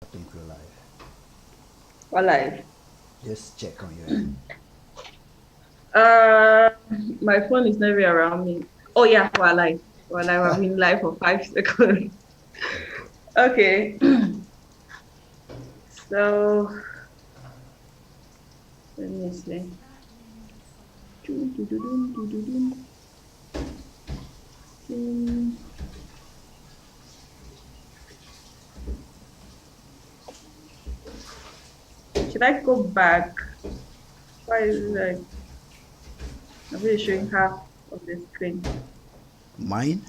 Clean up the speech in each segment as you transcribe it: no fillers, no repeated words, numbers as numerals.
I think we're live. Or live. Just check on your end. Uh, my phone is never around me. Oh yeah, we're live. We're live. I've been live for 5 seconds. Okay. Okay. So let me see. Dun, dun, dun, dun, dun, dun, dun. Should I go back? Why is it like I'm really showing half of the screen? Mine?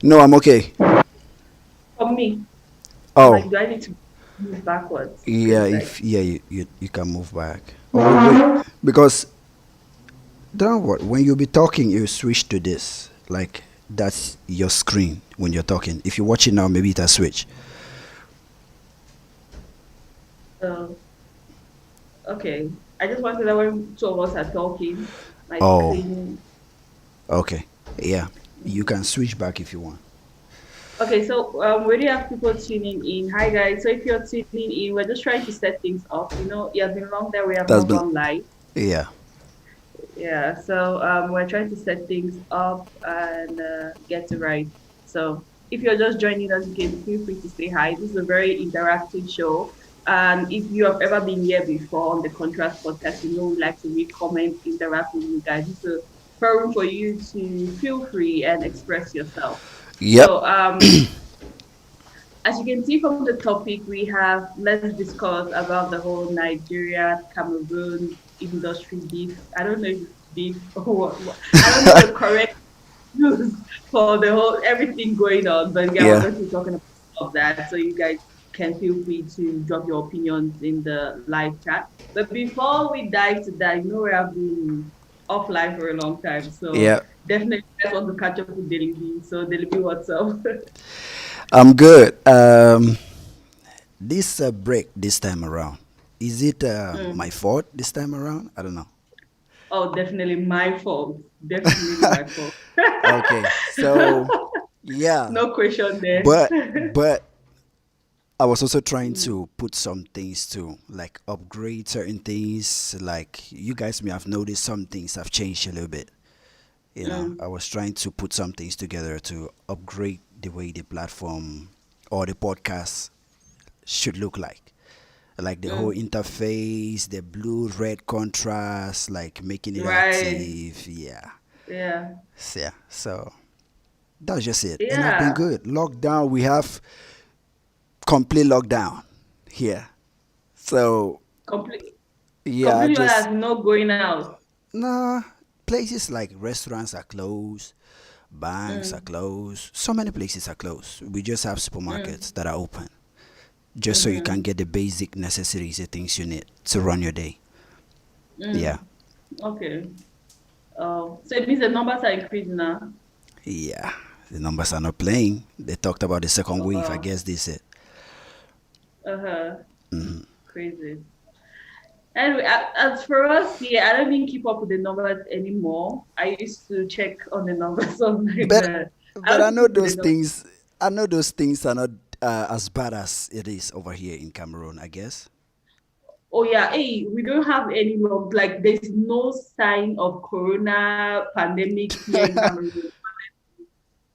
No, I'm okay. For me, I'm like, Oh, do I need to move backwards? yeah. Because like, If you can move back. Oh wait, because don't what when you be talking, you switch to this. Like that's your screen when you're talking. If you watch it now, maybe it has switch. uh, okay. I just wanted that when two of us are talking, my Oh, screen. okay. Yeah, you can switch back if you want. Okay, so we already have people tuning in. Hi guys. So if you're tuning in, we're just trying to set things up. It has been long that we have That's not been gone live. yeah. Yeah, so we're trying to set things up and get it right. So if you're just joining us, you can feel free to say hi. This is a very interactive show. And if you have ever been here before on the Contrast podcast, we like to read comments, interact with you guys. It's a forum for you to feel free and express yourself. Yep. So as you can see from the topic, we have let's discuss about the whole Nigeria Cameroon industry beef. I don't know if it's beef or I don't know the correct use for the whole everything going on, but yeah, we're Yeah. going to be talking about that. So you guys can feel free to drop your opinions in the live chat. But before we dive to that, we have been offline for a long time, so Yeah. definitely guys want to catch up with Daily B. So Daily B, what's up? I'm good. This break this time around, is it my Mm. fault this time around? I don't know. Oh, definitely my fault. Definitely my fault. Okay, so yeah, No question there. but I was also trying Mm, to put some things to like upgrade certain things. Like you guys may have noticed some things have changed a little bit. I mm, was trying to put some things together to upgrade the way the platform or the podcast should look like the whole mm. interface, the blue red contrast, like making it Right. active. Yeah. Yeah. Yeah. So that's just it. And I've been Yeah. good. Lockdown, we have complete lockdown here. So Complete, yeah, completely just has no going out. nah. Places like restaurants are closed, banks are Mm, closed. So many places are closed. We just have mm, supermarkets that are open, just so you can mm-hmm, get the basic necessities, the things you need to run your day. Yeah. mm. Okay. So it means the numbers are increasing now. Yeah, the numbers are not playing. They talked about the second Oh, wave. I wow. guess they said. Uh-huh. Hmm. Crazy. Anyway, as for us, yeah, I don't even keep up with the numbers anymore. I used to check on the numbers on like But I but I don't know keep up with the those numbers. things. I know those things are not as bad as it is over here in Cameroon. I guess. Oh yeah, hey, we don't have any like there's no sign of corona pandemic here in Cameroon.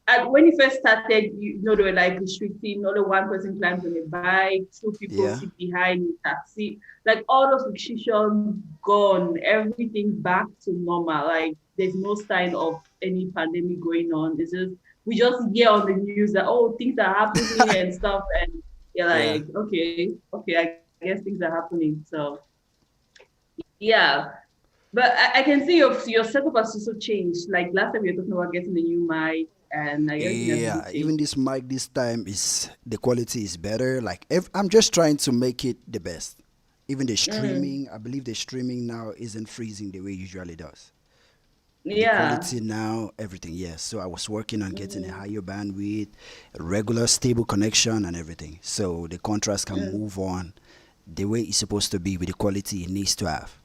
And when it first started, they were like restricting only one person climbs on a bike, two people Yeah. sit behind in taxi. Like all those restrictions gone, everything back to normal. Like there's no sign of any pandemic going on. It's just we just hear on the news that things are happening and stuff, and you're Yeah. like, okay, I guess things are happening. So yeah, but I can see your setup has also changed. Like last time you were talking about getting a new mic, and like everything has really Yeah. Even changed. this mic this time is the quality is better. Like I'm just trying to make it the best. Even the Mm, streaming, I believe the streaming now isn't freezing the way it usually does. The yeah. quality now, everything, yes. So I was working on getting a Mm, higher bandwidth, a regular stable connection, and everything. So the contrast can mm, move on the way it's supposed to be with the quality it needs to have.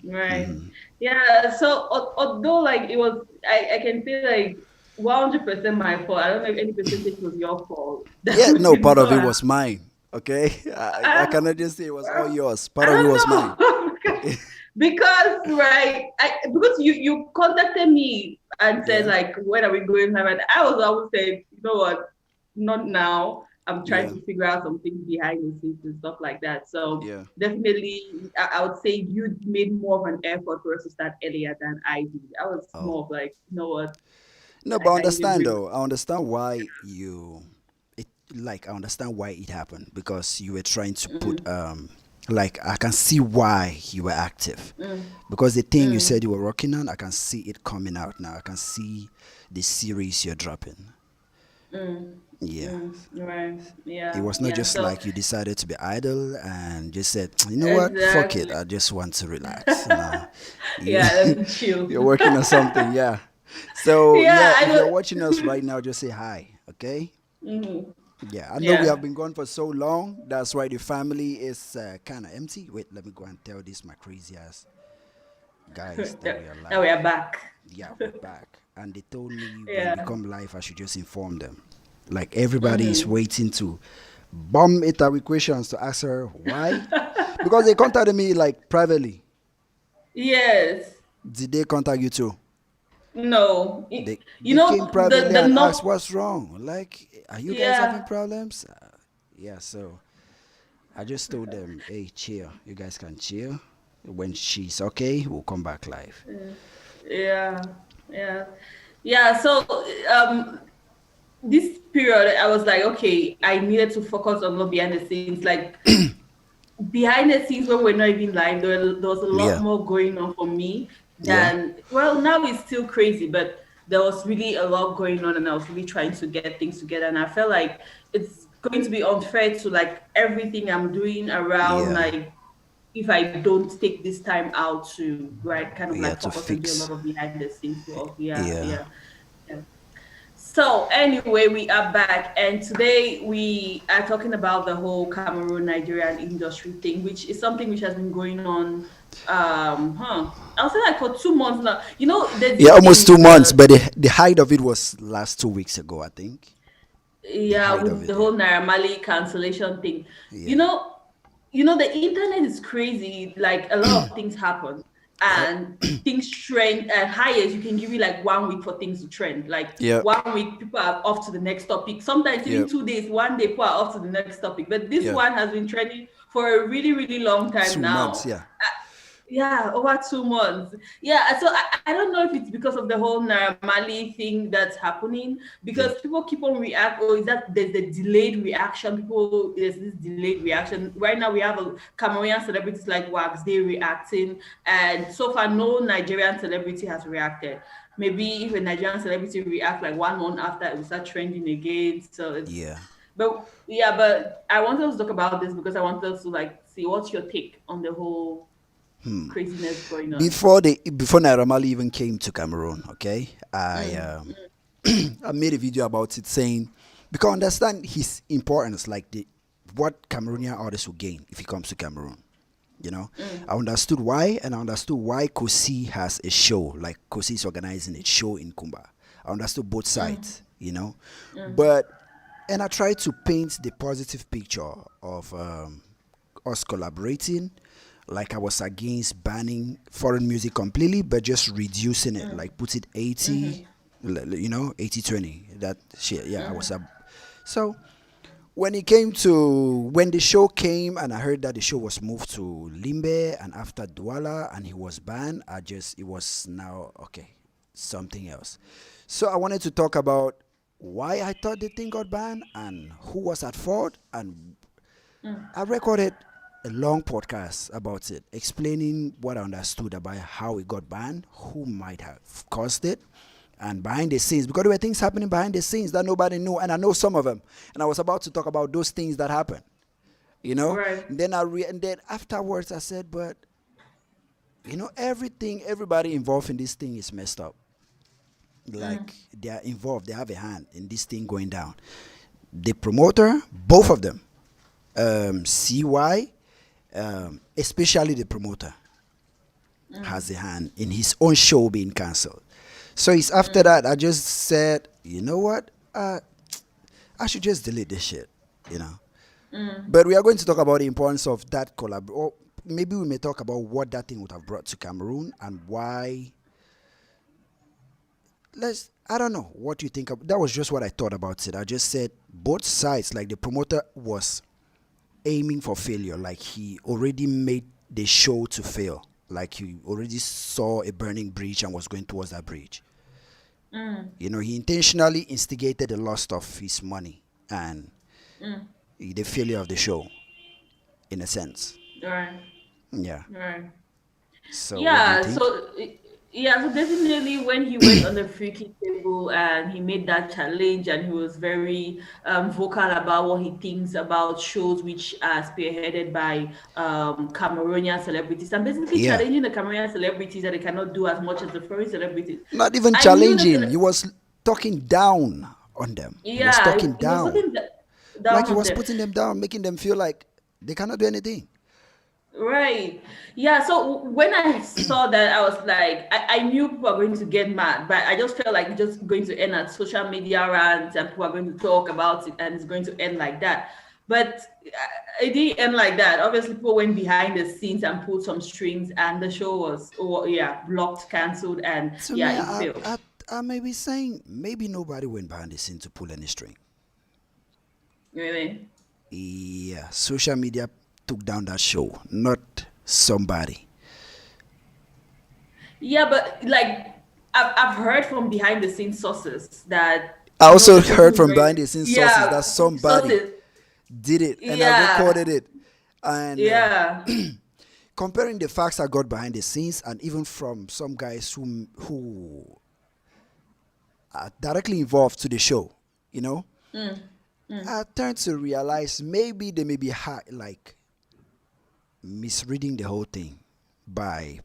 right. Hmm. Yeah. So although like it was, I can say like 100% my fault. I don't know if any percentage was your fault. That Yeah, we no, did part of not it have. was mine. Okay, I I, cannot just say it was all yours. I Part of it don't was mine. know. Because right, because you contacted me and said Yeah, like when are we going live, and I was always saying, you know what, not now. I'm trying yeah, to figure out some things behind the scenes and stuff like that. So yeah. definitely, I would say you made more of an effort for us to start earlier than I did. I was Oh. more of like, you know what, No, I but I can even understand bring. though. I understand why you it like I understand why it happened because you were trying to put Mm, like I can see why you were active. mm, Because the thing you said mm, you were working on, I can see it coming out now. I can see the series you're dropping. mm, Yeah. right, It yeah, was not yeah. just So like you decided to be idle and just said, you know what, fuck it, exactly. I just want to relax. No, you, Yeah, let me chill. you're working on something, yeah. So Yeah, yeah, I if you're know. watching us right now, just say hi, okay? Mhm. Yeah, I know we have Yeah. been gone for so long. That's why the family is kind of empty. Wait, let me go and tell this my crazy ass guys that we are Now we live. are back. Yeah, we're back. And they told me when we Yeah. come live, I should just inform them. Like everybody is Mm-hmm. waiting to bomb it with questions to ask her why. Because they contacted me like privately. Yes. Did they contact you too? No. You They came know privately the and asked no. what's wrong. Like, are you guys having Yeah. problems? Yeah, so I just told them, hey, chill. You guys can chill. When she's okay, we'll come back live. Yeah. Yeah. Yeah. So this period I was like, okay, I needed to focus on what behind the scenes. Like behind the scenes when we're not even live, there was a lot Yeah, more going on for me yeah, than, well, now it's still crazy, but there was really a lot going on and I was really trying to get things together. And I felt like it's going to be unfair to like everything I'm doing around, yeah, like if I don't take this time out to right kind of yeah, like to focus and do a fix. lot of behind the scenes work. Yeah, Yeah. yeah. Yeah. So anyway, we are back, and today we are talking about the whole Cameroon-Nigerian industry thing, which is something which has been going on. I'll say like for 2 months now. You know, there's Yeah, this almost thing. 2 months, but the height of it was last 2 weeks ago, I think. The Yeah, height of with it, the yeah. whole Naira Marley cancellation thing. You Yeah. know, you know, the internet is crazy. Like a lot of things happen Yep. and things trend at highest. You can give you like 1 week for things to trend. Like Yep. 1 week, people are off to the next topic. Sometimes even Yep. 2 days, one day, people are off to the next topic. But this Yep. one has been trending for a really, really long time 2 months, now. yeah. Yeah, over 2 months. Yeah, so I don't know if it's because of the whole Mali thing that's happening because Yep. people keep on react. Oh, is that there's the delayed reaction? People, there's this delayed reaction. Right now, we have a Cameroonian celebrities like Wax, they reacting, and so far, no Nigerian celebrity has reacted. Maybe if a Nigerian celebrity react like 1 month after, it will start trending again. So it's, Yeah. but yeah, but I wanted us to talk about this because I wanted us to like see what's your take on the whole craziness going on. Before Naira Marley even came to Cameroon, okay, Mm, I made a video about it saying because I understand his importance, like the what Cameroonian artists will gain if he comes to Cameroon. You know, I mm, understood why, and I understood why Kosi has a show, like Kosi is organizing a show in Kumba. I understood both mm, sides, you know, mm, but and I tried to paint the positive picture of us collaborating. Like I was against banning foreign music completely, but just reducing it, mm, like put it 80, mm, 80/20. That shit, yeah, I was mm, up. So when the show came and I heard that the show was moved to Limbe and after Douala and he was banned, it was now okay, something else. So I wanted to talk about why I thought the thing got banned and who was at fault, and mm, I recorded a long podcast about it, explaining what I understood about how it got banned, who might have caused it, and behind the scenes, because there were things happening behind the scenes that nobody knew, and I know some of them. And I was about to talk about those things that happened, you know. right. And then afterwards, I said, but everybody involved in this thing is messed up. Mm, Like they are involved, they have a hand in this thing going down. The promoter, both of them, CY, especially the promoter, has a hand in his own show being cancelled. So it's after mm, that I just said, you know what? I should just delete this shit, you know. But we are going to talk about the importance of that collab. Or maybe we may talk about what that thing would have brought to Cameroon and why. I don't know what you think of. That was just what I thought about it. I just said both sides, like the promoter was aiming for failure. Like he already made the show to fail. Like he already saw a burning bridge and was going towards that bridge. He intentionally instigated the loss of his money and the failure of the show, in a sense. Right. Yeah. Right. So what do you Yeah, think? so definitely when he went on the free kick table and he made that challenge and he was very vocal about what he thinks about shows which are spearheaded by Cameroonian celebrities and basically Yeah. challenging the Cameroonian celebrities that they cannot do as much as the foreign celebrities. Not even I knew challenging. He that, was talking down on them. He was yeah, talking it was down. looking Like down he on was them. putting them down, making them feel like they cannot do anything. Right. Yeah. So when I saw that, I was like, I knew people are going to get mad, but I just felt like it's just going to end at social media rants and people are going to talk about it and it's going to end like that. But it didn't end like that. Obviously, people went behind the scenes and pulled some strings, and the show was, oh, yeah, blocked, cancelled, and To yeah, me, it I, failed. I, I may be saying maybe nobody went behind the scene to pull any string. Really? Yeah, social media took down that show, not somebody. Yeah, but like I've heard from behind the scenes sources that I also the person heard who's from going, behind the scenes sources that yeah, somebody sources, did it and have yeah, recorded it. And yeah. comparing the facts I got behind the scenes and even from some guys who are directly involved to the show, you know, I turned to realize maybe they may be like misreading the whole thing by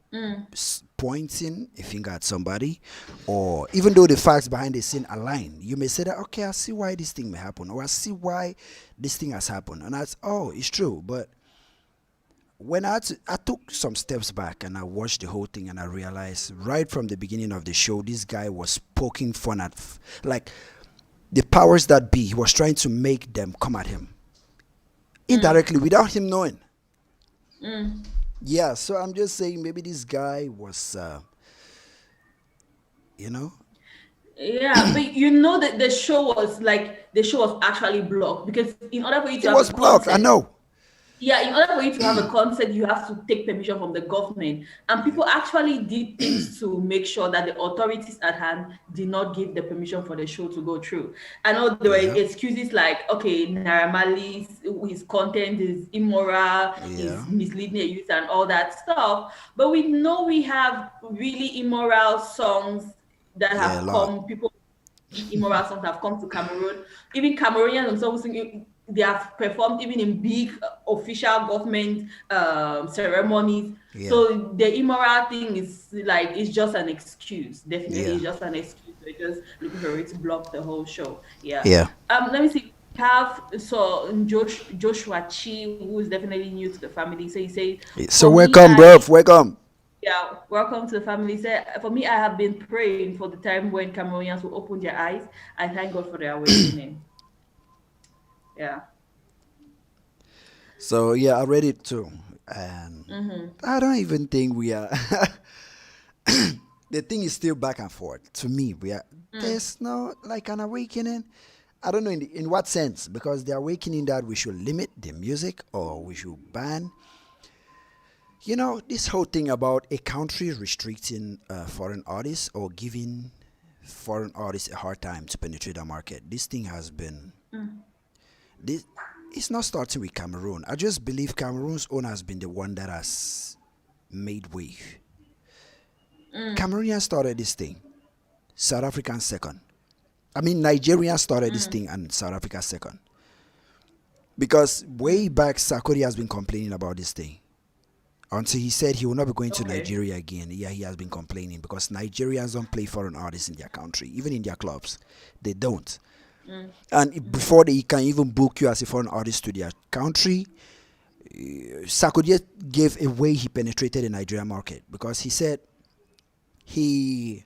pointing a finger at somebody, or even though the facts behind the scene align, you may say that okay, I see why this thing may happen, or I see why this thing has happened, and that's oh, it's true. But when I took some steps back and I watched the whole thing, and I realized right from the beginning of the show, this guy was poking fun at like the powers that be. He was trying to make them come at him indirectly without him knowing. Yeah, so I'm just saying maybe this guy was, you know, Yeah, but you know that the show was actually blocked because in order for you to it have was a blocked. I concert, know. yeah, in order for you to have a concert, you have to take permission from the government. And Yeah, people actually did things to make sure that the authorities at hand did not give the permission for the show to go through. I know there were yeah, excuses like, okay, Naira Marley's his content is immoral, yeah, is misleading the youth and all that stuff. But we know we have really immoral songs that yeah, a have lot. come, people immoral songs have come to Cameroon. Even Cameroonians themselves, they have performed even in big official government ceremonies. Yeah, So the immoral thing is like it's just an excuse. Definitely, yeah, it's just an excuse. They're just looking for it to block the whole show. Yeah. yeah. Let me see. We have Joshua Chi, who is definitely new to the family. So he says, So for me, welcome, bro. Welcome. yeah, welcome to the family. Say, for me, I have been praying for the time when Cameroonians will open their eyes. I thank God for their awakening. Yeah. So yeah, I read it too, and I don't even think we are. The thing is still back and forth. To me, we are. There's no like an awakening. I don't know in what sense, because the awakening that we should limit the music or we should ban. This whole thing about a country restricting foreign artists or giving foreign artists a hard time to penetrate the market. This thing has been this. It's not starting with Cameroon. I just believe Cameroon's own has been the one that has made wave. Cameroonians started this thing. South African second. I mean, Nigerians started this thing and South Africa second. Because way back, Sarkozy has been complaining about this thing. Until he said he will not be going to Okay. Nigeria again. Yeah, he has been complaining because Nigerians don't play foreign artists in their country, even in their clubs. They don't. And before they can even book you as a foreign artist to their country, Sarkozy gave a way he penetrated the Nigerian market because he said he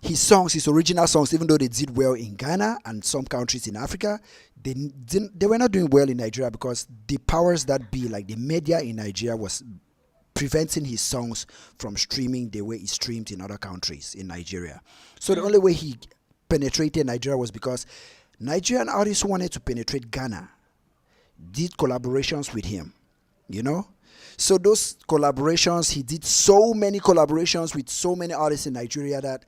his songs, his original songs, even though they did well in Ghana and some countries in Africa, they were not doing well in Nigeria because the powers that be, like the media in Nigeria, was preventing his songs from streaming the way he streamed in other countries in Nigeria. So the only way he penetrated Nigeria was because Nigerian artists who wanted to penetrate Ghana did collaborations with him, you know. So those collaborations, he did so many collaborations with so many artists in Nigeria that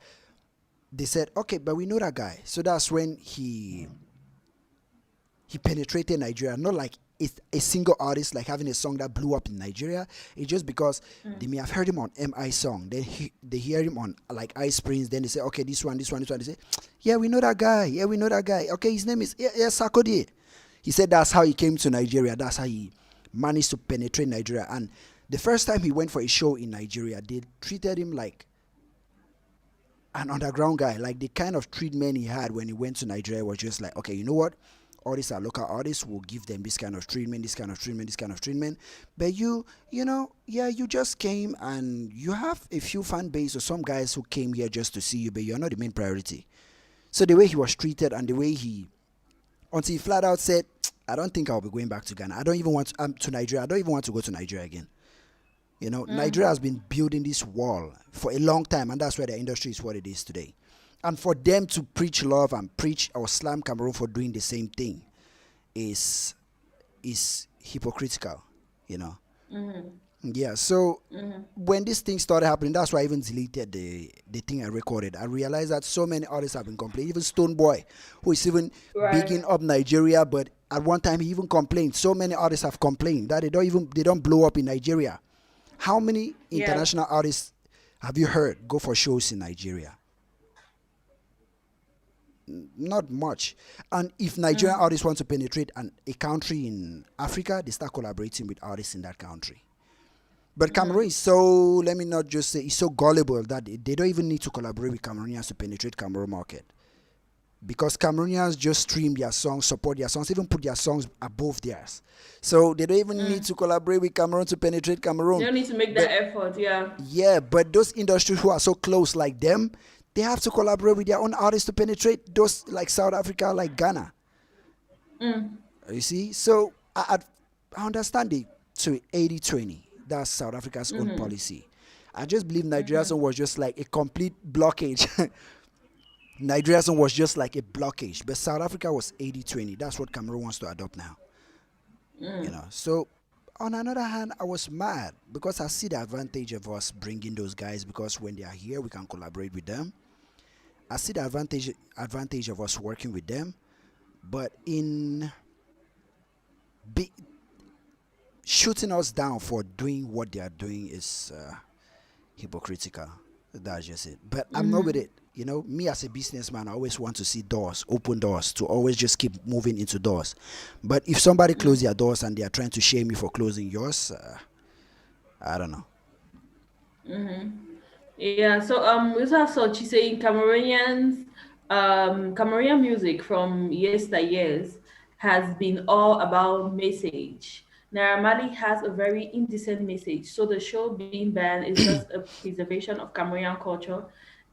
they said, okay, but we know that guy. So that's when he penetrated Nigeria. Not like it's a single artist like having a song that blew up in Nigeria. It's just because they may have heard him on MI song, then they hear him on like Ice Prince, then they say, okay, this one. They say, yeah, we know that guy. Yeah, we know that guy. Okay, his name is Sarkodie. He said that's how he came to Nigeria. That's how he managed to penetrate Nigeria. And the first time he went for a show in Nigeria, they treated him like an underground guy. Like the kind of treatment he had when he went to Nigeria was just like, okay, you know what? All these are local artists. We'll give them this kind of treatment, this kind of treatment, this kind of treatment. But you know, yeah, you just came and you have a few fan base or some guys who came here just to see you, but you're not the main priority. So the way he was treated and the way until he flat out said, I don't think I'll be going back to Ghana. I don't even want to Nigeria. I don't even want to go to Nigeria again. You know, Nigeria has been building this wall for a long time, and that's why the industry is what it is today. And for them to preach love and preach or slam Cameroon for doing the same thing is hypocritical, you know. Yeah, so when this thing started happening, that's why I even deleted the thing I recorded. I realized that so many artists have been complaining. Even Stone Boy, who is even bigging up Nigeria, but at one time he even complained. So many artists have complained that they don't blow up in Nigeria. How many international artists have you heard go for shows in Nigeria? Not much. And if Nigerian artists want to penetrate a country in Africa, they start collaborating with artists in that country. But Cameroon is so, let me not just say, it's so gullible that they don't even need to collaborate with Cameroonians to penetrate Cameroon market. Because Cameroonians just stream their songs, support their songs, even put their songs above theirs. So they don't even need to collaborate with Cameroon to penetrate Cameroon. They don't need to make that effort, yeah. Yeah, but those industries who are so close like them, they have to collaborate with their own artists to penetrate those like South Africa, like Ghana. You see? So I understand it to 80-20. That's South Africa's own policy. I just believe Nigeria's own was just like a complete blockage. Nigeria's own was just like a blockage. But South Africa was 80-20. That's what Cameroon wants to adopt now. You know, so on another hand, I was mad because I see the advantage of us bringing those guys because when they are here, we can collaborate with them. I see the advantage of us working with them, but in shooting us down for doing what they are doing is hypocritical. That's just it. But I'm not with it. You know, me as a businessman, I always want to see doors, open doors, to always just keep moving into doors. But if somebody closes their doors and they are trying to shame me for closing yours, I don't know. Yeah, so we also have Sochi saying Cameroonian music from yesteryears has been all about message. Naira Marley has a very indecent message, so the show being banned is just a preservation of Cameroonian culture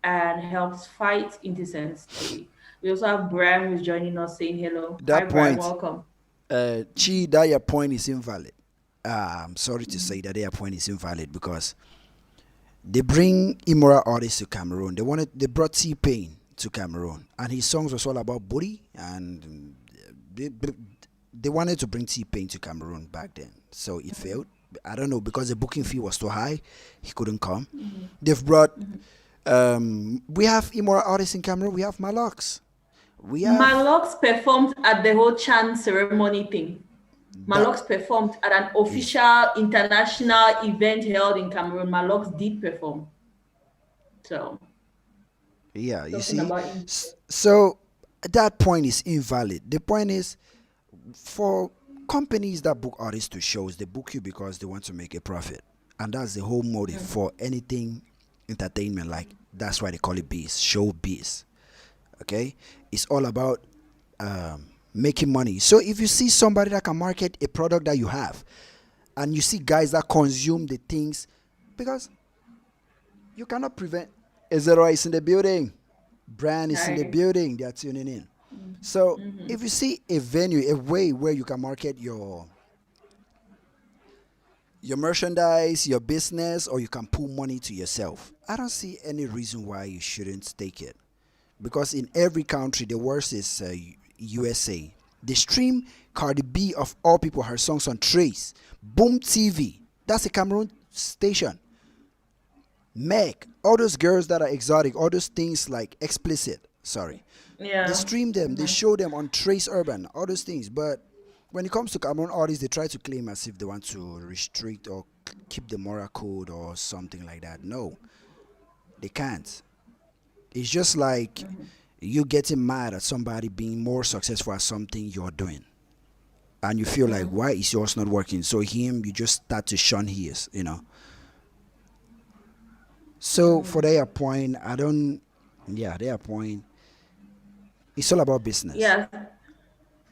and helps fight indecency. We also have Brian who's joining us saying hello. Hi That Brian, point, welcome. Chi, that your point is invalid. I'm sorry to say that your point is invalid because they bring immoral artists to Cameroon. They brought T-Pain to Cameroon, and his songs was all about booty, and they wanted to bring T-Pain to Cameroon back then. So it failed. I don't know, because the booking fee was too high, he couldn't come. They've brought. We have immoral artists in Cameroon. We have Malox. We have Malox performed at the whole Chan ceremony thing. Malox performed at an official international event held in Cameroon. Malox did perform. So, yeah, you talking see. about So that point is invalid. The point is, for companies that book artists to shows, they book you because they want to make a profit, and that's the whole motive for anything entertainment. Like, that's why they call it biz, showbiz. Okay, it's all about making money. So if you see somebody that can market a product that you have, and you see guys that consume the things, because you cannot prevent. Ezra is in the building. Brand is in the Hi. building. They are tuning in. So if you see a venue, a way where you can market your merchandise, your business, or you can pull money to yourself, I don't see any reason why you shouldn't take it. Because in every country, the worst is USA. They stream Cardi B of all people her songs on Trace, Boom TV. That's a Cameroon station. Meg, all those girls that are exotic, all those things like explicit. Sorry, they Yeah. stream them, they show them on Trace Urban, all those things. But when it comes to Cameroon artists, they try to claim as if they want to restrict or keep the moral code or something like that. No, they can't. It's just like you getting mad at somebody being more successful at something you're doing. And you feel like, why is yours not working? So him, you just start to shun his. So for their point, I don't, yeah, their point, it's all about business, Yeah.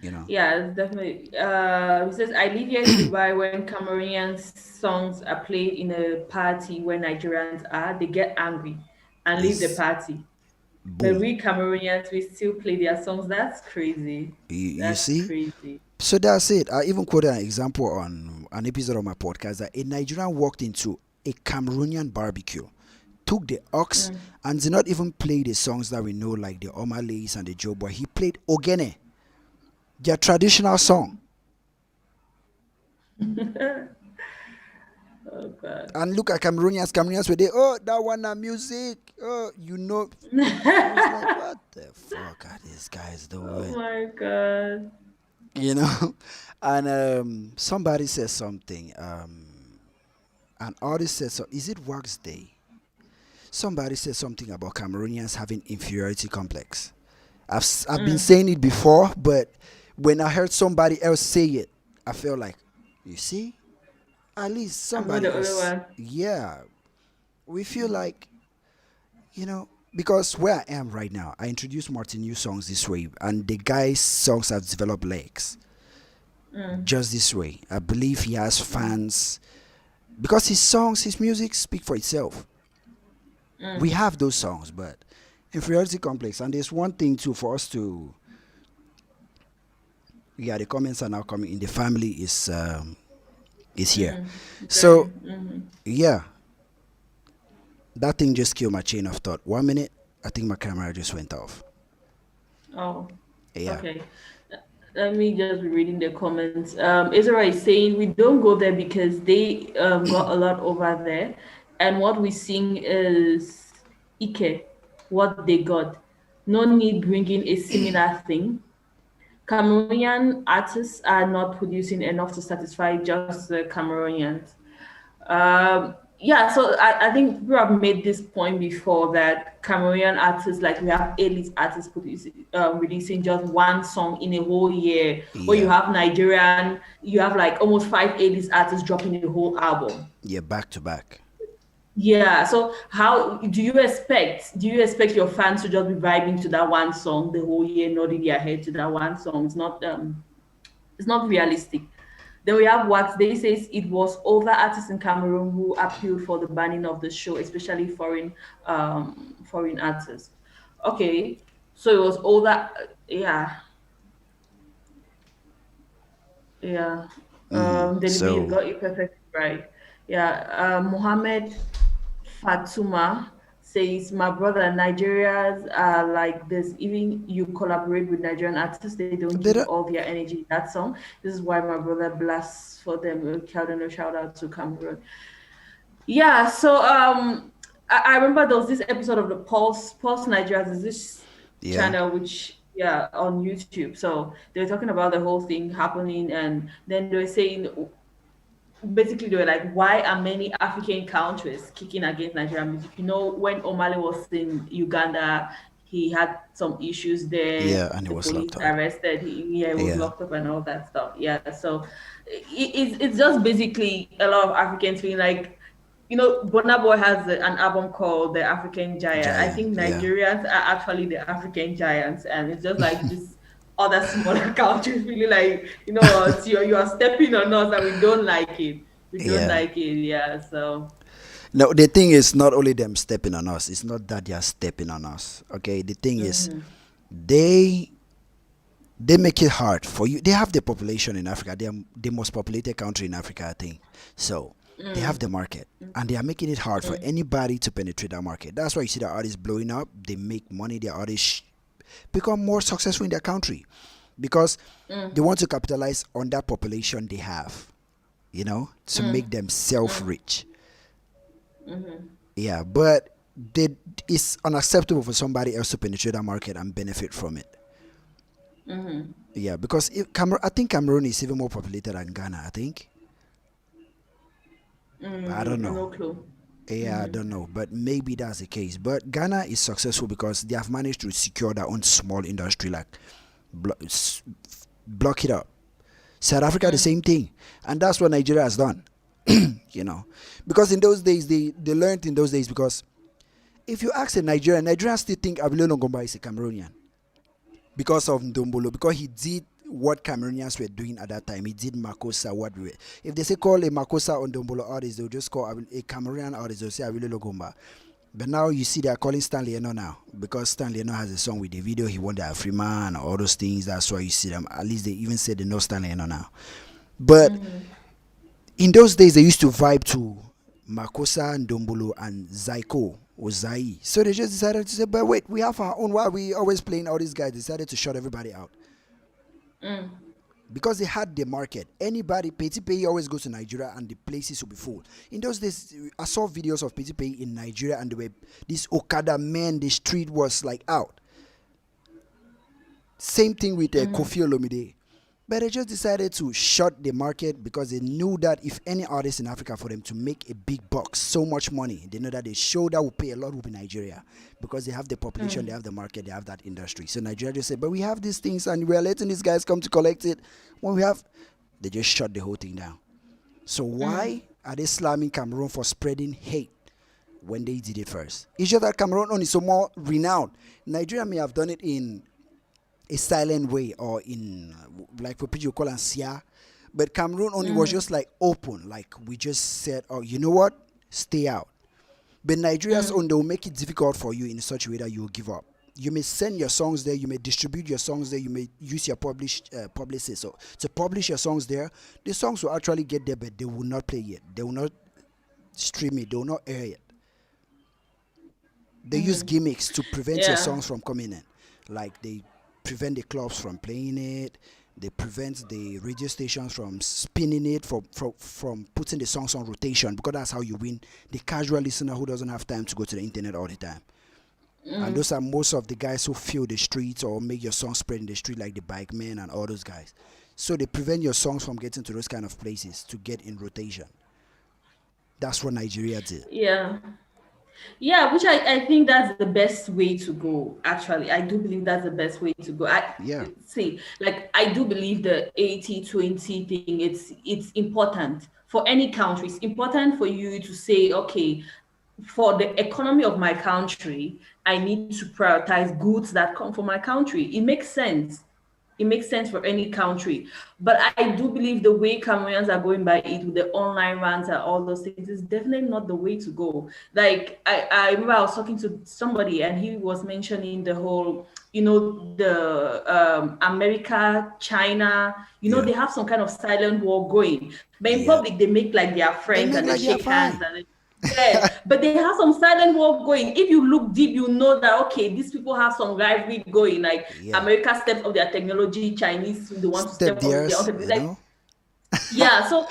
you know. Yeah, definitely. He says, I live here in Dubai. When Cameroonian songs are played in a party where Nigerians are, they get angry and leave the It's party. But boom. we Cameroonians, we still play their songs. That's crazy. You That's see? crazy. So that's it. I even quoted an example on an episode of my podcast that a Nigerian walked into a Cameroonian barbecue, took the ox, and did not even play the songs that we know, like the Omalays and the Joe Boy. He played Ogene, their traditional song. Oh God. And look at Cameroonians were there, oh, that one music. Oh. I was like, what the fuck are these guys Oh doing? my God. You know? And somebody said something. An artist said, so is it Wax Day? Somebody said something about Cameroonians having inferiority complex. I've been saying it before, but when I heard somebody else say it, I felt like, you see, at least I'm not somebody the only else, one. yeah, we feel like, because where I am right now, I introduced Martin new songs this way, and the guy's songs have developed legs just this way. I believe he has fans because his songs, his music speak for itself. We have those songs, but inferiority complex. And there's one thing too for us to, yeah, the comments are now coming in. The family is here, so Very. yeah, that thing just killed my chain of thought. 1 minute, I think my camera just went off. Oh, Yeah, okay. Let me just be reading the comments. Israel is saying we don't go there because they got a lot over there, and what we sing is Ike, what they got. No need bringing a similar thing. Cameroonian artists are not producing enough to satisfy just the Cameroonians. Yeah, so I think people have made this point before that Cameroonian artists, like we have A-list artists producing, releasing just one song in a whole year, or you yeah, have Nigerian, you have like almost five A-list artists dropping a whole album. yeah, back to back. Yeah, so how do you expect your fans to just be vibing to that one song the whole year, nodding their head to that one song? It's not realistic. Then we have what they says it was other artists in Cameroon who appealed for the banning of the show, especially foreign artists. Okay, so it was older. Yeah, yeah. Then we So got it perfectly right. Yeah. Mohammed Fatuma says, my brother, Nigerians are like this. Even you collaborate with Nigerian artists, they don't they give don't, all their energy in that song. This is why my brother blasts for them. Shout out to Cameroon. Yeah, so I remember there was this episode of the Pulse Nigeria. There's this yeah, channel which on YouTube. So they were talking about the whole thing happening, and then they were saying basically they were like, why are many African countries kicking against Nigerian music? When Omale was in Uganda, he had some issues there. yeah, and it The was police locked up. arrested. He was Yeah, locked up and all that stuff. Yeah, so it's just basically a lot of Africans being like, Burna Boy has an album called The African Giant. I giant. think Yeah, Nigerians are actually the African giants, and it's just like this other smaller countries really like, you are stepping on us and we don't like it. We don't yeah. like it, yeah. So No, the thing is not only them stepping on us. It's not that they are stepping on us. Okay, the thing is Mm-hmm. they they make it hard for you. They have the population in Africa. They are the most populated country in Africa, I think. So they have the market, and they are making it hard for anybody to penetrate that market. That's why you see the artists blowing up. They make money. Their artists become more successful in their country because they want to capitalize on that population they have. To make themselves rich. Yeah, but it's unacceptable for somebody else to penetrate that market and benefit from it. Yeah, because I think Cameroon is even more populated than Ghana. I think. I don't know. No clue. Yeah, I don't know, but maybe that's the case. But Ghana is successful because they have managed to secure their own small industry, like block it up. South Africa, the same thing, and that's what Nigeria has done. you know, because in those days they learned in those days because if you ask a Nigerians still think Abilo Longomba is a Cameroonian because of Ndombolo, because he did what Cameroonians were doing at that time. He did Makosa, what we were. If they say call a Makosa or Ndombolo artist, they'll just call a Cameroonian artist, they'll say Abilo Longomba. But now you see they are calling Stanley Eno now because Stanley Eno has a song with the video. He won the Afriman, all those things. That's why you see them. At least they even said they know Stanley Eno now. But in those days, they used to vibe to Makosa, Ndombolo, and Zaiko or Zai. So they just decided to say, but wait, we have our own. Why are we always playing all these guys? They decided to shut everybody out. Because they had the market. Anybody, Petit Pay always goes to Nigeria and the places will be full. In those days, I saw videos of Petit Pay in Nigeria and this Okada man, the street was like out. Same thing with Kofi Olomide. But they just decided to shut the market because they knew that if any artist in Africa, for them to make a big bucks, so much money, they know that the show that will pay a lot will be Nigeria because they have the population, they have the market, they have that industry. So Nigeria just said, but we have these things and we are letting these guys come to collect it. When they just shut the whole thing down. So why are they slamming Cameroon for spreading hate when they did it first? It's just that Cameroon only so more renowned. Nigeria may have done it in a silent way or in like for people you call Ansia, but Cameroon only was just like open, like we just said, oh, you know what, stay out. But Nigeria's own, they will make it difficult for you in such a way that you will give up. You may send your songs there, you may distribute your songs there, you may use your publicist so to publish your songs there. The songs will actually get there, but they will not play it, they will not stream it, they will not air it. They use gimmicks to prevent your songs from coming in, like they prevent the clubs from playing it. They prevent the radio stations from spinning it, from putting the songs on rotation, because that's how you win the casual listener who doesn't have time to go to the internet all the time. And those are most of the guys who fill the streets or make your songs spread in the street, like the bike men and all those guys. So they prevent your songs from getting to those kind of places to get in rotation. That's what Nigeria did. Yeah. Yeah, which I think that's the best way to go. Actually, I do believe that's the best way to go. I Yeah. see, like I do believe the 80-20 thing. It's important for any country. It's important for you to say, okay, for the economy of my country, I need to prioritize goods that come from my country. It makes sense. It makes sense for any country. But I do believe the way Cameroonians are going by it with the online rants and all those things is definitely not the way to go. Like I remember I was talking to somebody and he was mentioning the whole, the America, China, Yeah. they have some kind of silent war going. But in Yeah. public they make like they are They friends make and they like they're shake hands fine. and yeah, but they have some silent war going. If you look deep, you know that okay, these people have some rivalry going. Like Yeah. America steps up their technology, Chinese they want to Step step up their own theirs, technology. you Like know? yeah, so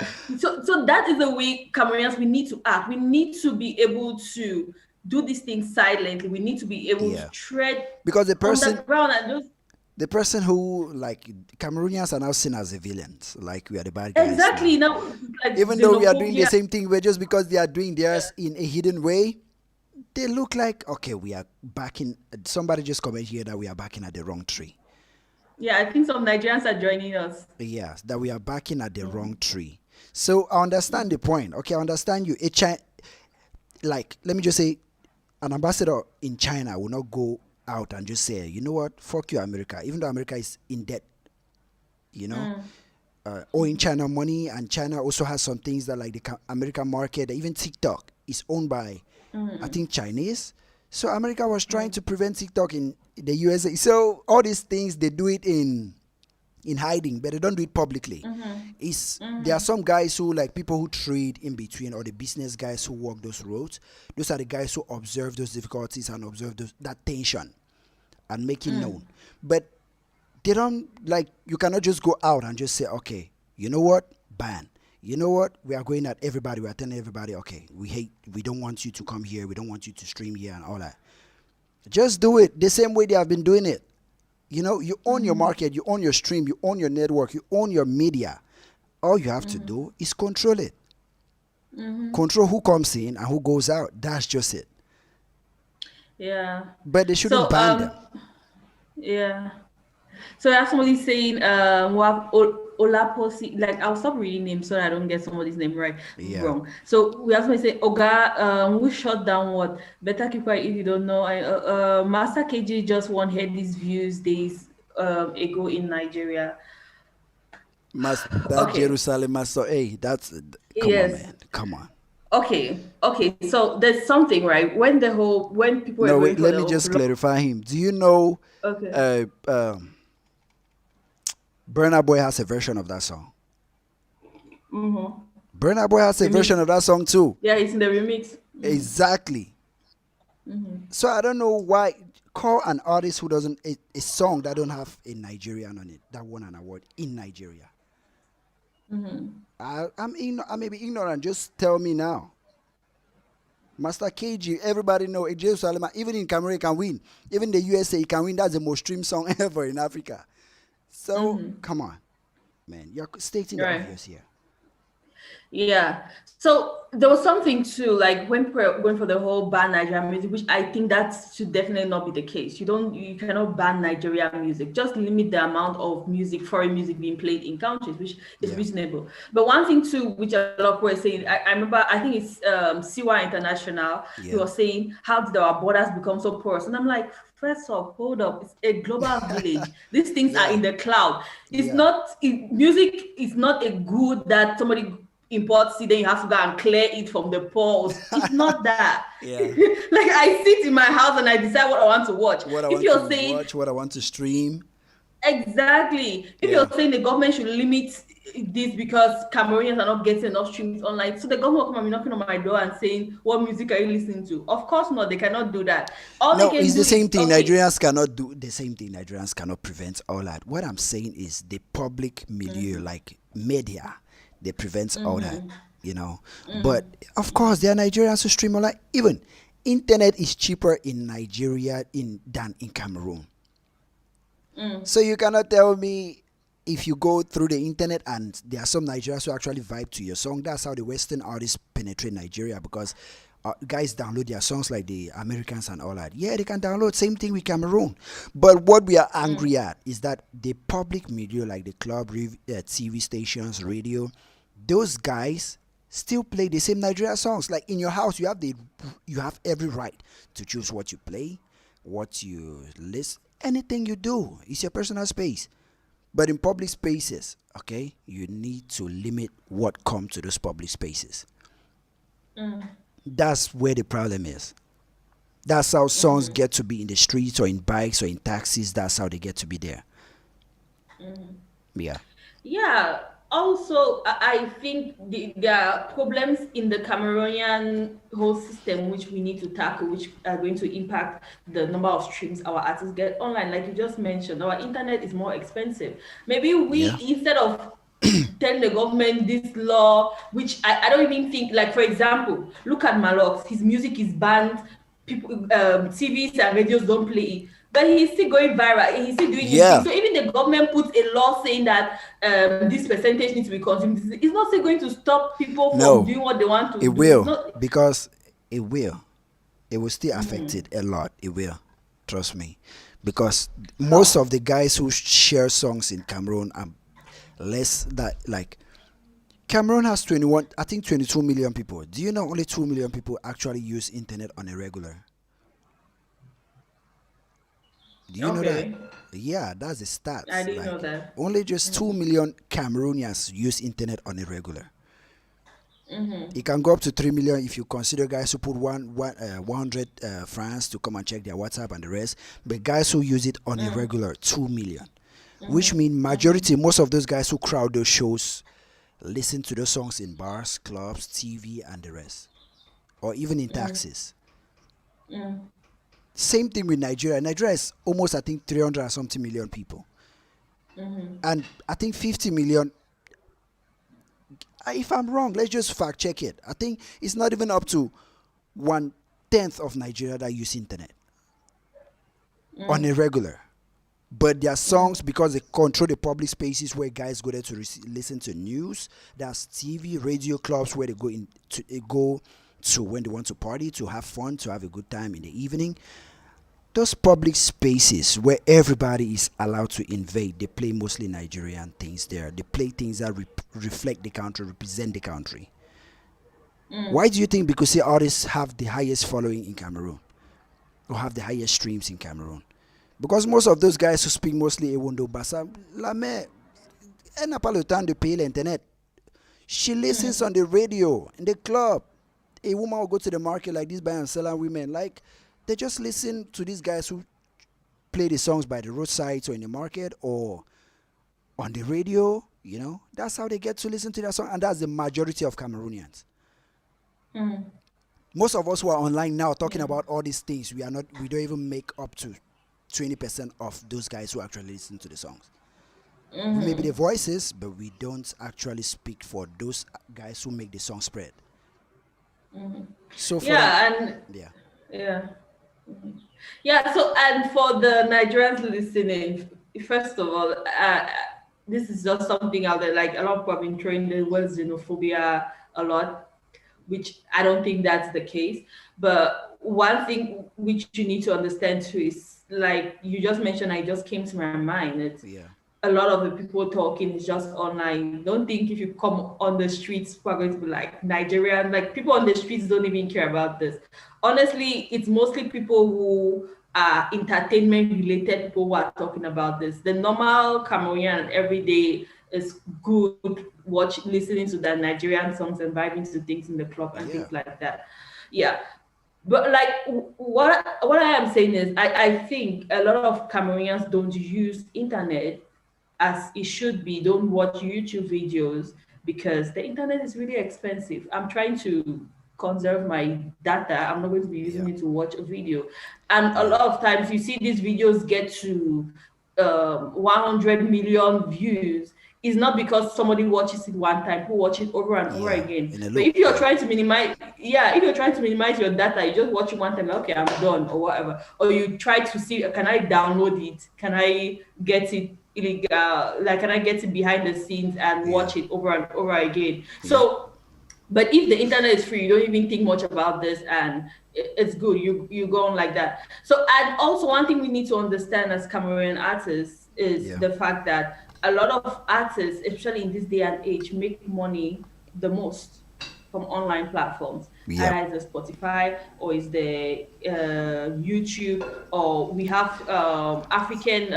that is the way Cameroonians we need to act. We need to be able to do these things silently. We need to be able to Yeah. tread Because underground and just the person who, like, Cameroonians are now seen as the villains, like we are the bad guys exactly now. now like Even though we are doing the xenophobia. same thing, we're just because they are doing theirs in a hidden way, they look like, okay, we are backing. Somebody just comment here that we are backing at the wrong tree. Yeah, I think some Nigerians are joining us. Yes, that we are backing at the wrong tree. So I understand the point. Okay, I understand you. Like, let me just say, an ambassador in China will not go out and just say, you know what, fuck you, America. Even though America is in debt, you know, owing China money, and China also has some things that like the American market, even TikTok is owned by, I think, Chinese. So America was trying to prevent TikTok in the USA. So all these things they do it in hiding, but they don't do it publicly. Is there are some guys who like people who trade in between, or the business guys who walk those roads. Those are the guys who observe those difficulties and observe that tension and make it known. But they don't, like, you cannot just go out and just say, okay, you know what, ban. You know what, we are going at everybody. We are telling everybody, okay, we don't want you to come here. We don't want you to stream here and all that. Just do it the same way they have been doing it. You know, you own your market, you own your stream, you own your network, you own your media. All you have to do is control it. Control who comes in and who goes out. That's just it. Yeah. But they shouldn't So ban them. yeah. So I have somebody saying we have Olaposi, like I'll stop reading names so that I don't get somebody's name wrong. So we have somebody say Oga, who shut down what? Better keep quiet if you don't know. Master KG just won head these views days ago in Nigeria. That Okay. Jerusalem master, hey, that's come on, Yes. man, come on. Okay. So there's something, right? When people No, were wait, going for let the me just block. clarify him. Do you know Okay. Burna Boy has a version of that song? Burna Boy has a Remix. version of that song too. Yeah, it's in the remix. Exactly. So I don't know why call an artist who doesn't a song that don't have a Nigerian on it that won an award in Nigeria. I may be ignorant. Just tell me now. Master KG, everybody know Jerusalem, even in Cameroon, he can win. Even the USA, he can win. That's the most streamed song ever in Africa. So come on, man, you're stating the Right. obvious here. Yeah. So there was something too, like when people went for the whole ban Nigerian music, which I think that should definitely not be the case. You cannot ban Nigerian music. Just limit the amount of foreign music being played in countries, which is Yeah. reasonable. But one thing too, which a lot of people are saying, I remember, I think it's Siwa International, Yeah. who was saying, how did our borders become so porous? And I'm like, first off, hold up, it's a global village. These things are Yeah. in the cloud. It's Yeah. not music is not a good that somebody imports it, then you have to go and clear it from the pores. It's not that. Yeah. Like I sit in my house and I decide what I want to watch. What I If want you're to saying watch, what I want to stream. exactly, if Yeah. you're saying the government should limit this because Cameroonians are not getting enough streams online, so the government will come and be knocking on my door and saying, "What music are you listening to?" Of course not. They cannot do that. All they No, can it's do the same is, thing. okay, Nigerians cannot do the same thing. Nigerians cannot prevent all that. What I'm saying is the public milieu, like media, they prevent all that, you know. But of course, there are Nigerians who stream online. Even internet is cheaper in Nigeria than in Cameroon. So you cannot tell me if you go through the internet and there are some Nigerians who actually vibe to your song. That's how the Western artists penetrate Nigeria, because guys download their songs like the Americans and all that. Yeah, they can download. Same thing with Cameroon. But what we are angry at is that the public media, like the club, TV stations, radio, those guys still play the same Nigeria songs. Like in your house, you have every right to choose what you play, what you list, anything you do. It's your personal space. But in public spaces, okay, you need to limit what comes to those public spaces. That's where the problem is. That's how songs get to be in the streets or in bikes or in taxis. That's how they get to be there. Yeah. yeah. Also, I think there are problems in the Cameroonian whole system which we need to tackle, which are going to impact the number of streams our artists get online. Like you just mentioned, our internet is more expensive. Maybe Yeah. instead of telling the government this law, which I don't even think, like for example, look at Malox, his music is banned, people TVs and radios don't play it. But he's still going viral. He's still doing his Yeah. thing. So even the government puts a law saying that this percentage needs to be consumed, it's not still going to stop people from No, doing what they want to it do. will, because it will. It will still affect it a lot. It will. Trust me. Because most of the guys who share songs in Cameroon are less that, like, Cameroon has 22 million people. Do you know only 2 million people actually use internet on a regular? Do you know that? Okay. Yeah, that's the I stats. didn't know Like that. only just 2 million Cameroonians use internet on a regular. It can go up to 3 million if you consider guys who put 100 francs to come and check their WhatsApp and the rest. But guys who use it on a regular, 2 million, which mean majority, most of those guys who crowd those shows listen to those songs in bars, clubs, TV, and the rest, or even in taxis. Same thing with Nigeria. Nigeria is almost, I think, 300 and something million people, and I think 50 million. If I'm wrong, let's just fact check it. I think it's not even up to 1/10 of Nigeria that use internet on a regular. But their songs, because they control the public spaces where guys go there to listen to news. There's TV, radio clubs where they go to when they want to party, to have fun, to have a good time in the evening. Those public spaces where everybody is allowed to invade, they play mostly Nigerian things there. They play things that reflect the country, represent the country. Why do you think because say artists have the highest following in Cameroon or have the highest streams in Cameroon? Because most of those guys who speak mostly Ewondo Bassa, la mère, elle n'a pas le temps de payer l'internet. She listens on the radio, in the club. A woman will go to the market like this by and sell women. Like, they just listen to these guys who play the songs by the roadsides or in the market or on the radio. That's how they get to listen to their song, and that's the majority of Cameroonians. Most of us who are online now talking about all these things, we don't even make up to 20% of those guys who actually listen to the songs. We may be the voices, but we don't actually speak for those guys who make the song spread. So for that, Yeah, and yeah, yeah. Yeah, so and for the Nigerians listening, first of all, this is just something out there. Like a lot of people have been throwing the word xenophobia a lot, which I don't think that's the case. But one thing which you need to understand too is like you just mentioned, I just came to my mind. It's yeah, a lot of the people talking is just online. Don't think if you come on the streets, people are going to be like Nigerian. Like people on the streets don't even care about this. Honestly, it's mostly people who are entertainment related people who are talking about this. The normal Cameroonian every day is good listening to the Nigerian songs and vibing to things in the club and yeah, things like that. Yeah, but like what I am saying is I think a lot of Cameroonians don't use internet as it should be. Don't watch YouTube videos because the internet is really expensive. I'm trying to conserve my data. I'm not going to be using yeah, it to watch a video. And a yeah, lot of times you see these videos get to 100 million views. Is not because somebody watches it one time, who watch it over and over yeah. again. In a But loop, if you're yeah, trying to minimize, yeah, if you're trying to minimize your data, you just watch it one time, like, okay, I'm done or whatever. Or you try to see, can I download it? Can I get it illegal? Like, can I get it behind the scenes and yeah, watch it over and over again? yeah, So but if the internet is free, you don't even think much about this, and it's good. You go on like that. So, and also one thing we need to understand as Cameroonian artists is yeah, the fact that a lot of artists, especially in this day and age, make money the most from online platforms. yeah, Either it's the Spotify or is the YouTube, or we have African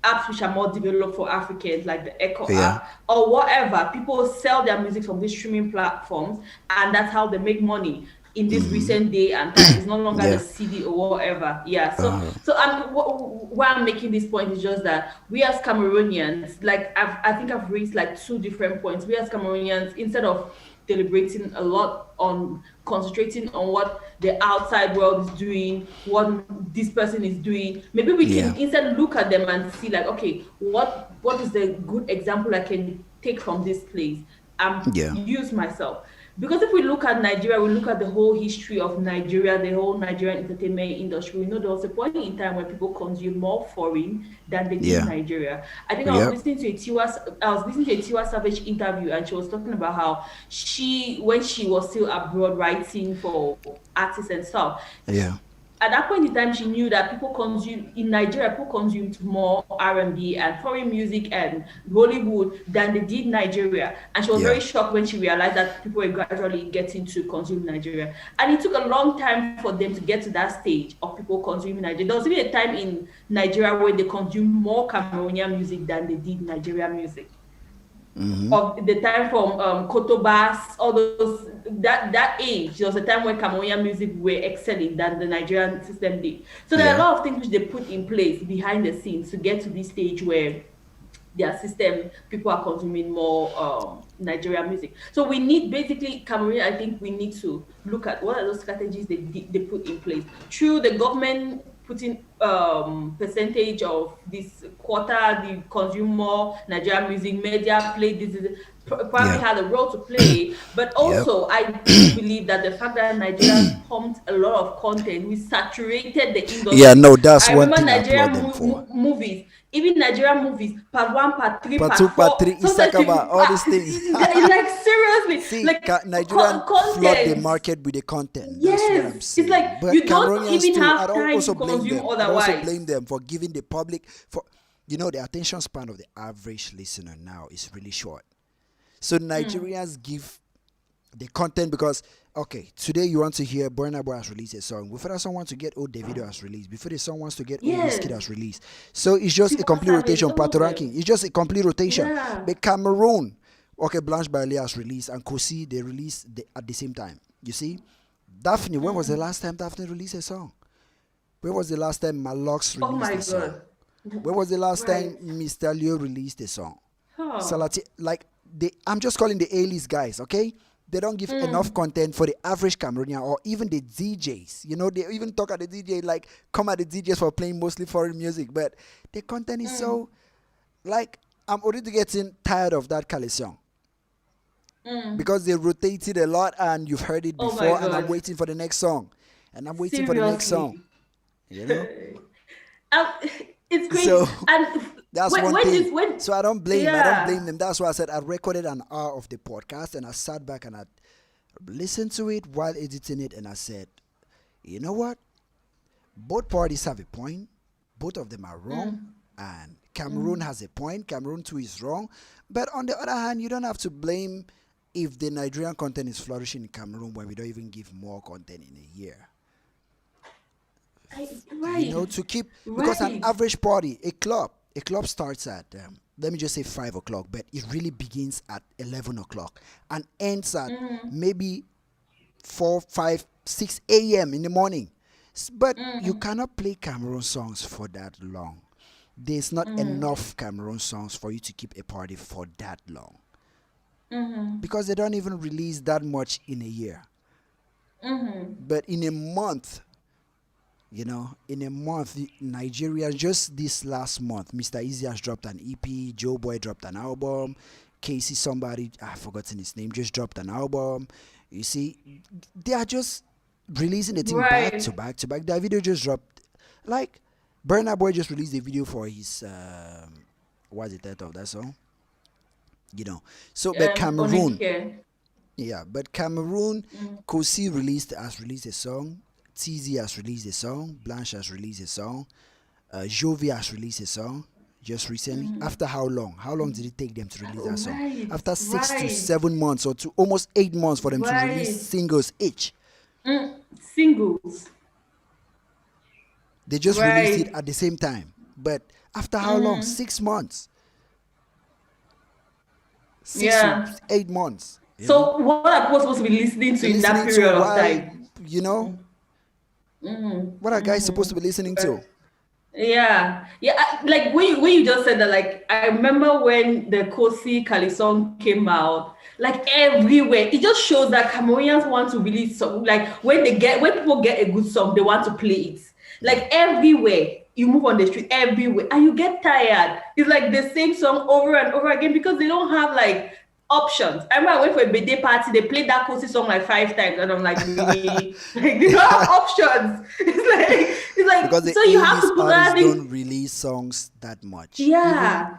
apps which are more developed for Africans, like the Echo yeah, app or whatever. People sell their music from these streaming platforms, and that's how they make money in this recent day and time. It's no longer the yeah. CD or whatever. Yeah. So, Uh, so I'm why I'm making this point is just that we as Cameroonians, like I think I've raised like two different points. We as Cameroonians, instead of deliberating a lot on concentrating on what the outside world is doing, what this person is doing, maybe we yeah, can instead look at them and see like, okay, what is the good example I can take from this place and yeah, use myself. Because if we look at Nigeria, we look at the whole history of Nigeria, the whole Nigerian entertainment industry. We know there was a point in time when people consumed more foreign than they did yeah, Nigeria. I think yep, I was listening to a Tiwa Savage interview, and she was talking about how when she was still abroad writing for artists and stuff, yeah, at that point in time, she knew that people consume in Nigeria, people consumed more R&B and foreign music and Hollywood than they did Nigeria. And she was Yeah. very shocked when she realized that people were gradually getting to consume Nigeria. And it took a long time for them to get to that stage of people consuming Nigeria. There was even a time in Nigeria where they consumed more Cameroonian music than they did Nigerian music of the time from Kotobas, all those that age. There was a time when Cameroonian music were excelling than the Nigerian system did. So there are a Yeah. lot of things which they put in place behind the scenes to get to this stage where their system, people are consuming more Nigerian music. So we need basically Cameroon. I think we need to look at what are those strategies they put in place through the government putting percentage of this quarter the consume more Nigerian music, media play probably Yeah. had a role to play. But Yep. also I do believe that the fact that Nigerians pumped a lot of content, we saturated the Yeah, industry. no, that's I one remember thing I applaud Nigerian them for. movies, even Nigerian movies, part one, part three, Part part two, part four. three, Sometimes Isakaba, you all these things. like seriously, See, like Nigerian flood the content. market with the content. That's what I'm Yes, it's saying. like But you don't Cameroonians even too, I have don't time also to blame consume them. I also otherwise. blame them for giving the public for the attention span of the average listener now is really short. So Nigerians give the content because okay, today you want to hear Burna Boy has released a song. Before that song wants to get old Davido has released. Before the song wants to get old Whiskey Yes, has released. So it's just a Tiwa complete Savage, rotation. some of Pato them. ranking. It's just a complete rotation. Yeah. But Cameroon, okay, Blanche Bailey has released and Kosi they released at the same time. You see, Daphne. When was the last time Daphne released a song? When was the last time Malox Oh released my a song? God. When was the last time Right. Mr. Leo released a song? Huh. Salati, like I'm just calling the A-list guys, okay? They don't give enough content for the average Cameroonian or even the DJs. You know, they even talk at the DJ like come at the DJs for playing mostly foreign music, but the content is so like I'm already getting tired of that Kale song because they rotated a lot and you've heard it Oh my before, and I'm God. waiting for the next song, and I'm waiting for the next song. Seriously. You know, Um, it's so crazy. And that's one thing. when So I don't blame yeah. them. That's why I said I recorded an hour of the podcast and I sat back and I listened to it while editing it, and I said, you know what? Both parties have a point. Both of them are wrong, and Cameroon has a point. Cameroon too is wrong. But on the other hand, you don't have to blame if the Nigerian content is flourishing in Cameroon when we don't even give more content in a year. Right. To keep, because an Right. average party, a club starts at let me just say 5 o'clock, but it really begins at 11 o'clock and ends at maybe 4, 5, 6 a.m. in the morning. But you cannot play Cameroon songs for that long. There's not enough Cameroon songs for you to keep a party for that long because they don't even release that much in a year. But in a month, Nigeria, just this last month, Mr. Easy has dropped an EP, Joe Boy dropped an album, Casey somebody, I've forgotten his name, just dropped an album. You see, they are just releasing the thing back to Right. back to back. The video just dropped, like, Burna Boy just released a video for his, what's the title of that song? So, but Cameroon, Onike. but Cameroon, Kosi has released a song. TZ has released a song. Blanche has released a song. Jovi has released a song just recently. After how long? How long did it take them to release that song? Right. After 6 to 7 Right. months or to almost 8 months for them to release Right. singles each. Singles. They just released it Right. at the same time. But after how long? 6 months. 6 to Yeah. 8 months. So what are people supposed to be listening to in that Listening to period of why, time? you know, what are guys supposed to be listening to? Yeah, yeah. Like when you just said that, like I remember when the Kosi Kali song came out, like everywhere. It just shows that Cameroonians want to really like when people get a good song, they want to play it. Yeah. Like everywhere you move on the street, everywhere, and you get tired. It's like the same song over and over again because they don't have like options. I remember I went for a birthday party, they played that Kosi song like 5 times, and I'm like, really? Like they don't have options. Because the So you have A-list to put artists that don't thing. release songs that much. Even Yeah.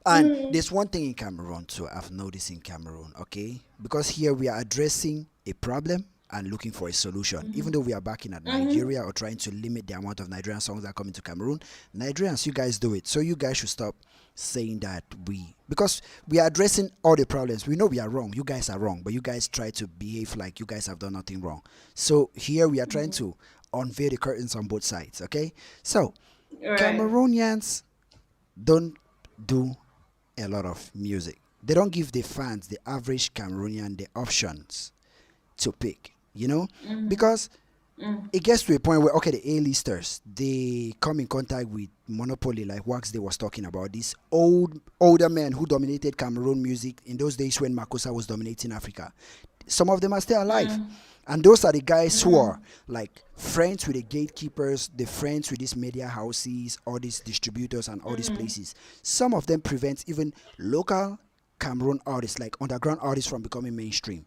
and there's one thing in Cameroon too I've noticed in Cameroon, okay? Because here we are addressing a problem and looking for a solution. Even though we are backing at Nigeria or trying to limit the amount of Nigerian songs that come into Cameroon, Nigerians, you guys do it. So you guys should stop saying that because we are addressing all the problems. We know we are wrong. You guys are wrong, but you guys try to behave like you guys have done nothing wrong. So here we are trying to unveil the curtains on both sides. Okay, so Right. Cameroonians don't do a lot of music. They don't give the fans, the average Cameroonian, the options to pick, because it gets to a point where, okay, the A-listers, they come in contact with monopoly, like Wax they was talking about, these older men who dominated Cameroon music in those days when Makossa was dominating Africa. Some of them are still alive. And those are the guys who are like friends with the gatekeepers, the friends with these media houses, all these distributors and all these places. Some of them prevent even local Cameroon artists, like underground artists, from becoming mainstream.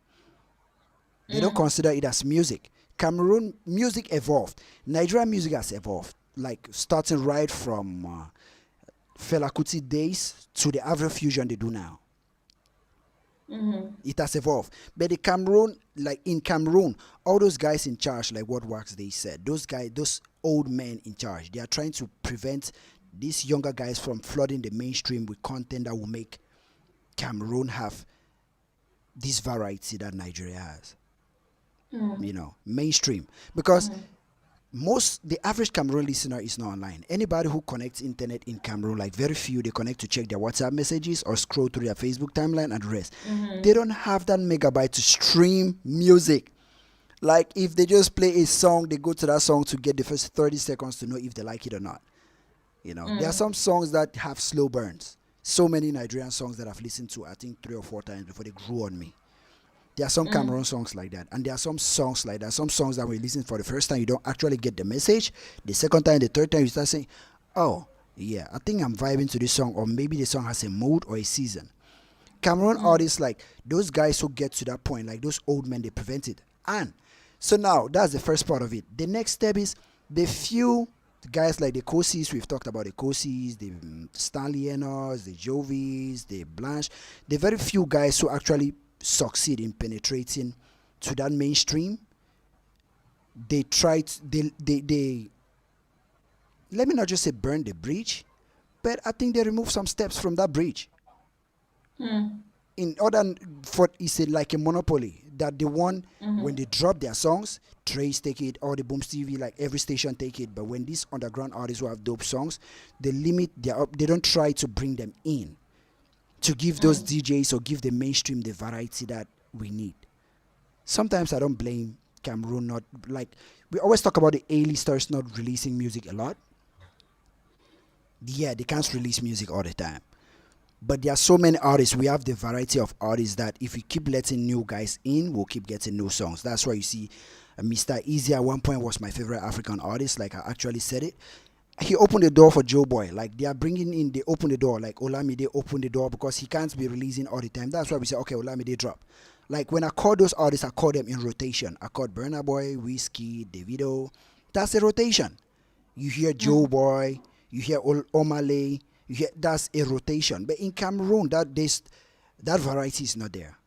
They don't consider it as music. Cameroon music evolved. Nigerian music has evolved, like starting right from Fela Kuti days to the Afrofusion they do now. It has evolved. But the Cameroon, like in Cameroon, all those guys in charge, like what Wax they said, those guys, those old men in charge, they are trying to prevent these younger guys from flooding the mainstream with content that will make Cameroon have this variety that Nigeria has. Mainstream. Because the average Cameroon listener is not online. Anybody who connects internet in Cameroon, like very few, they connect to check their WhatsApp messages or scroll through their Facebook timeline and the rest. They don't have that megabyte to stream music. Like if they just play a song, they go to that song to get the first 30 seconds to know if they like it or not. There are some songs that have slow burns. So many Nigerian songs that I've listened to, I think 3 or 4 times before they grew on me. There are some Cameroon songs like that, and there are some songs like that. Some songs that when you listen for the first time, you don't actually get the message. The second time, the third time, you start saying, "Oh, yeah, I think I'm vibing to this song," or maybe the song has a mood or a season. Cameroon artists, like those guys who get to that point, like those old men, they prevent it. And so now that's the first part of it. The next step is the few guys like the Kosis. We've talked about the Kosis, the Stanley-Enos, the Jovis, the Blanche. The very few guys who actually succeed in penetrating to that mainstream. They try to, they let me not just say burn the bridge, but I think they remove some steps from that bridge in order for it's like a monopoly that the one when they drop their songs, Trace take it, or the Booms TV, like every station take it. But when these underground artists who have dope songs, they limit they don't try to bring them in to give those DJs or give the mainstream the variety that we need. Sometimes I don't blame Cameroon, not like we always talk about the A-listers not releasing music a lot. Yeah, they can't release music all the time. But there are so many artists. We have the variety of artists that if we keep letting new guys in, we'll keep getting new songs. That's why you see Mr. Easy at one point was my favorite African artist. Like I actually said it. He opened the door for Joe Boy. Like they are bringing in, they open the door. Like Olamide opened the door because he can't be releasing all the time. That's why we say, okay, Olamide drop. Like when I call those artists, I call them in rotation. I called Burna Boy, Whiskey, Davido. That's a rotation. You hear Joe Boy, you hear Omale, you hear that's a rotation. But in Cameroon, that variety is not there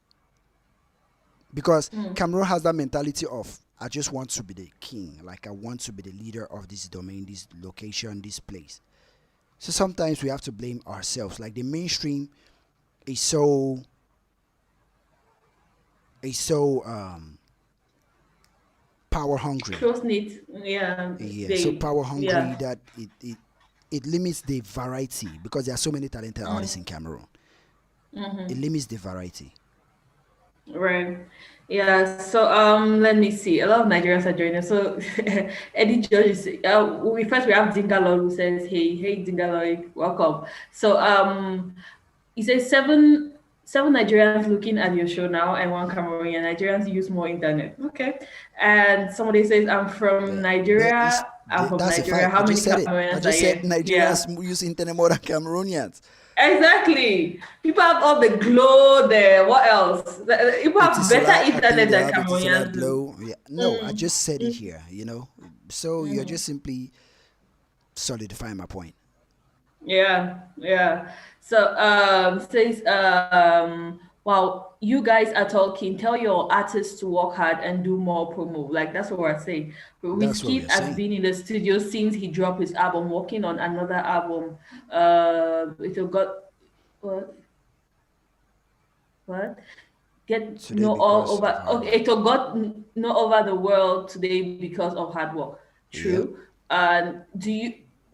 because Cameroon has that mentality of I just want to be the king, like I want to be the leader of this domain, this location, this place. So sometimes we have to blame ourselves. Like the mainstream is so power hungry. Close knit. Yeah. Yeah, so They. power hungry Yeah. that it limits the variety because there are so many talented artists in Cameroon. It limits the variety. Right. Yeah. So let me see. A lot of Nigerians are joining us. So Eddie George is we have Dingalo who says, hey Dingalo, welcome. So he says seven Nigerians looking at your show now and one Cameroonian. Nigerians use more internet. Okay. And somebody says, I'm from Yeah, but Nigeria. I'm from that's a Nigeria. fact. I How many just said it. I Cameroonians are just said here? Yeah. Nigerians use internet more than Cameroonians. Exactly. People have all the glow there. What else? People have better Etisalat, I think internet they than have Etisalat Cameroonians do. Glow. Yeah. No, I just said it here. So you're just simply solidifying my point. Yeah, yeah. So says wow, you guys are talking, tell your artists to work hard and do more promo. Like that's what we're saying. That's what we Wizkid are has saying. been in the studio since he dropped his album, working on another album. It got what what get Today no all because of over. hard Okay, work. it got no over the world today because of hard work. Yep. True. And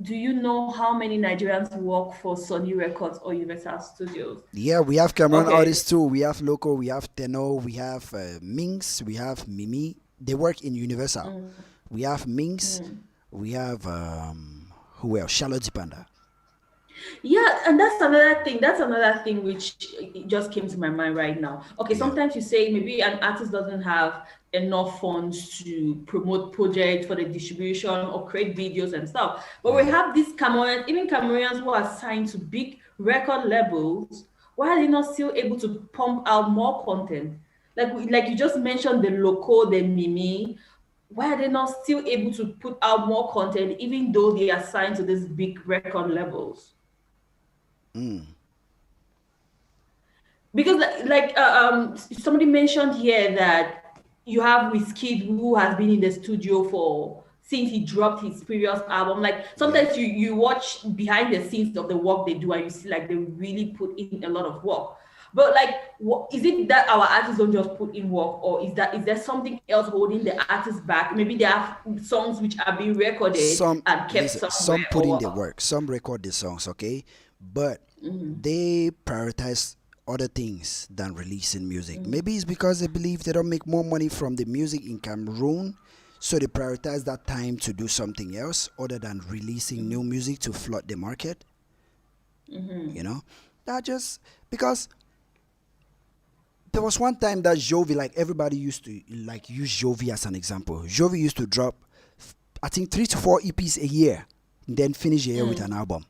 do you know how many Nigerians work for Sony Records or Universal Studios? Yeah, we have Cameroon Okay. artists too. We have Loco, we have Tenor, we have Minx, we have Mimi. They work in Universal. We have Minx, we have who else? Charlotte Panda. Yeah, and that's another thing. That's another thing which it just came to my mind right now. Okay, Yeah. sometimes you say maybe an artist doesn't have enough funds to promote projects for the distribution or create videos and stuff. But we Mm. have these Cameroonians, even Cameroonians who are signed to big record labels. Why are they not still able to pump out more content? Like you just mentioned the Loco, the Mimi. Why are they not still able to put out more content even though they are signed to these big record labels? Mm. Because somebody mentioned here that you have Wizkid who has been in the studio for since he dropped his previous album. Like Yep. sometimes you watch behind the scenes of the work they do and you see like they really put in a lot of work. But like, is it that our artists don't just put in work, or is there something else holding the artists back? Maybe they have songs which are being recorded Some and kept listen, somewhere, some put in or the work, some record the songs, okay? But they prioritize other things than releasing music. Maybe it's because they believe they don't make more money from the music in Cameroon, so they prioritize that time to do something else other than releasing new music to flood the market. You know, that just because there was one time that Jovi, like everybody used to like use Jovi as an example. Jovi used to drop, I think 3 to 4 EPs a year, and then finish the year with an album.